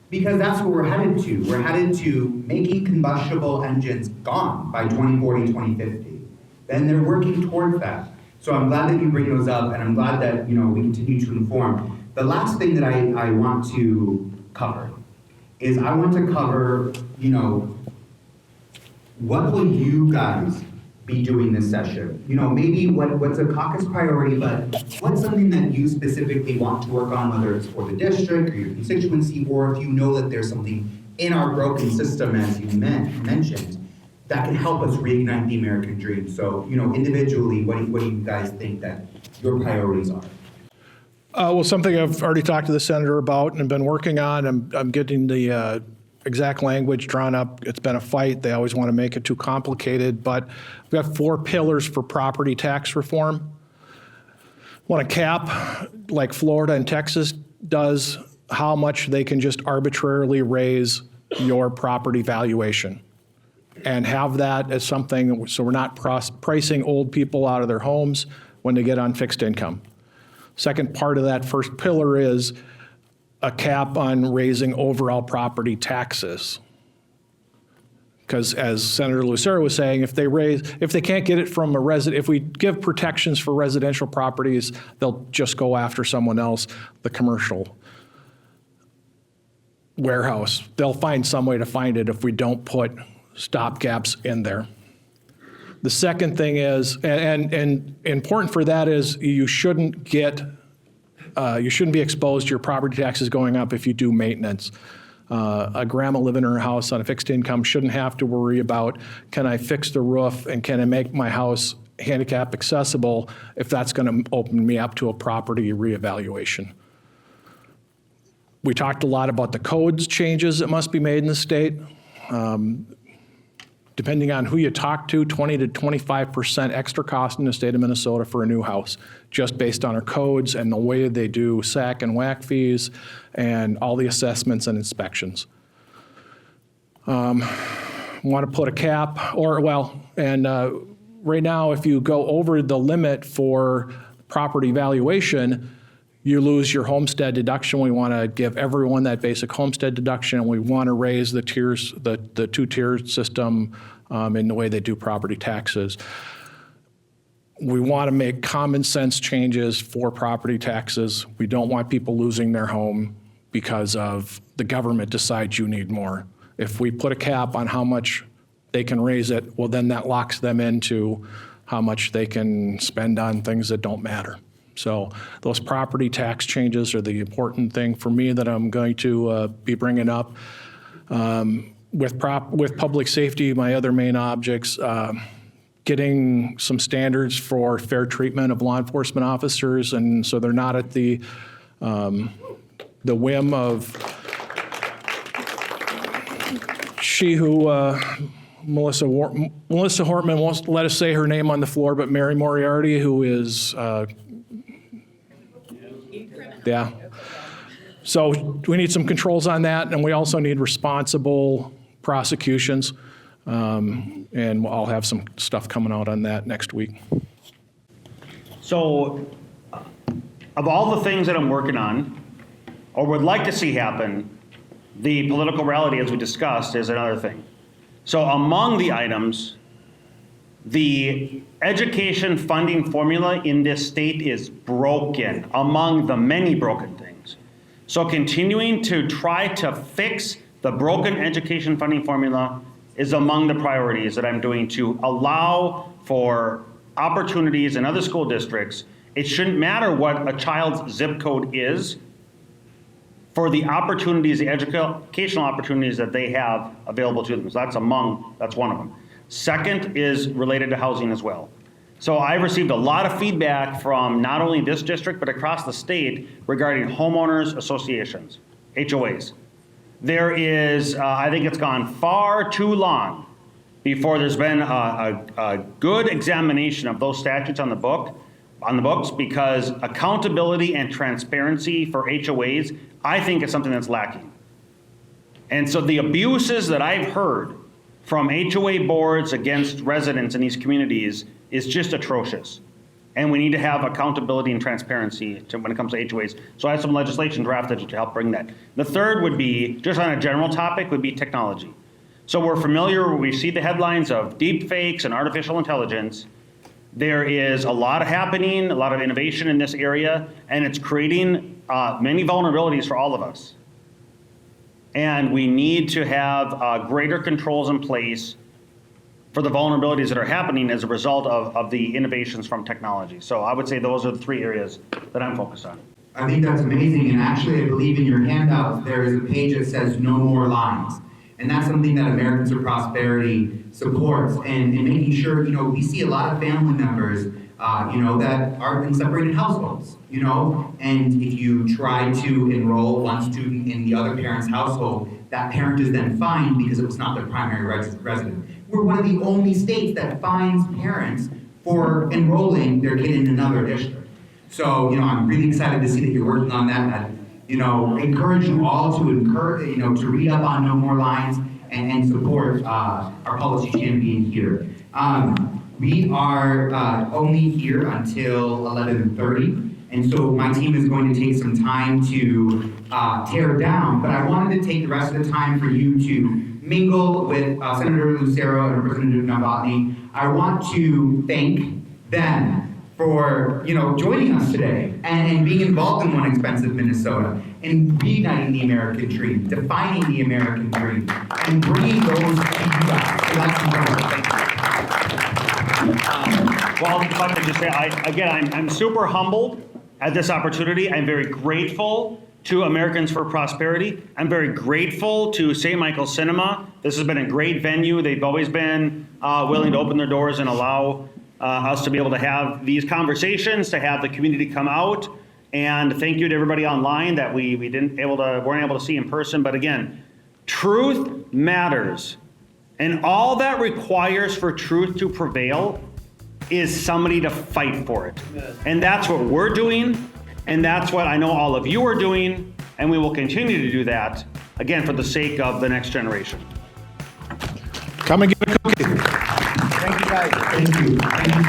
Because that's what we're headed to. We're headed to making combustible engines gone by 2040, 2050. And they're working towards that. So I'm glad that you bring those up, and I'm glad that, you know, we continue to inform. The last thing that I want to cover is I want to cover, you know, what will you guys be doing this session? You know, maybe what's a caucus priority, but what's something that you specifically want to work on, whether it's for the district or your constituency, or if you know that there's something in our broken system, as you mentioned, that can help us reignite the American dream. So, you know, individually, what do you guys think that your priorities are? Well, something I've already talked to the senator about and been working on. I'm getting the exact language drawn up. It's been a fight. They always want to make it too complicated, but we've got 4 pillars for property tax reform. Want to cap, like Florida and Texas does, how much they can just arbitrarily raise your property valuation, and have that as something, so we're not pricing old people out of their homes when they get on fixed income. Second part of that first pillar is a cap on raising overall property taxes. Because as Senator Lucero was saying, if they can't get it from a resident, if we give protections for residential properties, they'll just go after someone else, the commercial warehouse. They'll find some way to find it if we don't put stopgaps in there. The second thing is, and important for that is, you shouldn't be exposed to your property taxes going up if you do maintenance. A grandma living in her house on a fixed income shouldn't have to worry about, can I fix the roof and can I make my house handicap accessible, if that's going to open me up to a property reevaluation. We talked a lot about the codes changes that must be made in the state. Depending on who you talk to, 20 to 25% extra cost in the state of Minnesota for a new house, just based on our codes and the way they do SAC and WAC fees and all the assessments and inspections. Want to put a cap, right now, if you go over the limit for property valuation, you lose your homestead deduction. We want to give everyone that basic homestead deduction, and we want to raise the tiers, the 2-tier system in the way they do property taxes. We want to make common sense changes for property taxes. We don't want people losing their home because of the government decides you need more. If we put a cap on how much they can raise it, well, then that locks them into how much they can spend on things that don't matter. So those property tax changes are the important thing for me that I'm going to be bringing up. With public safety, my other main objects, getting some standards for fair treatment of law enforcement officers, and so they're not at the whim of Melissa Hortman won't let us say her name on the floor, but Mary Moriarty, who is yeah. So we need some controls on that, and we also need responsible prosecutions, and I'll have some stuff coming out on that next week. So of all the things that I'm working on or would like to see happen, the political reality, as we discussed, is another thing. So among the items, the education funding formula in this state is broken, among the many broken things. So continuing to try to fix the broken education funding formula is among the priorities that I'm doing to allow for opportunities in other school districts. It shouldn't matter what a child's zip code is. for the opportunities, the educational opportunities that they have available to them. So that's one of them. Second is related to housing as well. So I've received a lot of feedback from not only this district, but across the state regarding homeowners associations, HOAs. There is, I think it's gone far too long before there's been a good examination of those statutes on the books, because accountability and transparency for HOAs, I think, is something that's lacking. And so the abuses that I've heard from HOA boards against residents in these communities is just atrocious. And we need to have accountability and transparency when it comes to HOAs. So I have some legislation drafted to help bring that. The third would be, just on a general topic, would be technology. So we're familiar, we see the headlines of deep fakes and artificial intelligence. There is a lot happening, a lot of innovation in this area, and it's creating many vulnerabilities for all of us. And we need to have greater controls in place for the vulnerabilities that are happening as a result of the innovations from technology. So I would say those are the three areas that I'm focused on. I think that's amazing, and actually I believe in your handout there is a page that says no more lines. And that's something that Americans for Prosperity supports, and making sure, we see a lot of family members, that are in separated households, and if you try to enroll one student in the other parent's household, that parent is then fined because it was not their primary resident. We're one of the only states that fines parents for enrolling their kid in another district. So, I'm really excited to see that you're working on that. Encourage you all to read up on No More Lines and support our policy champion here. We are only here until 11:30, and so my team is going to take some time to tear down, but I wanted to take the rest of the time for you to mingle with Senator Lucero and Representative Novotny. I want to thank them for joining us today and being involved in One Expensive Minnesota, and reigniting the American dream, defining the American dream, and bringing those to you guys. So that's incredible. Thank you. Well, if I could just say, I'm super humbled at this opportunity. I'm very grateful to Americans for Prosperity. I'm very grateful to St. Michael's Cinema. This has been a great venue. They've always been willing to open their doors and allow us to be able to have these conversations, to have the community come out. And thank you to everybody online that we weren't able to see in person. But again, truth matters. And all that requires for truth to prevail is somebody to fight for it. And that's what we're doing. And that's what I know all of you are doing. And we will continue to do that, again, for the sake of the next generation. Come and get a cookie. Thank you, guys. Thank you.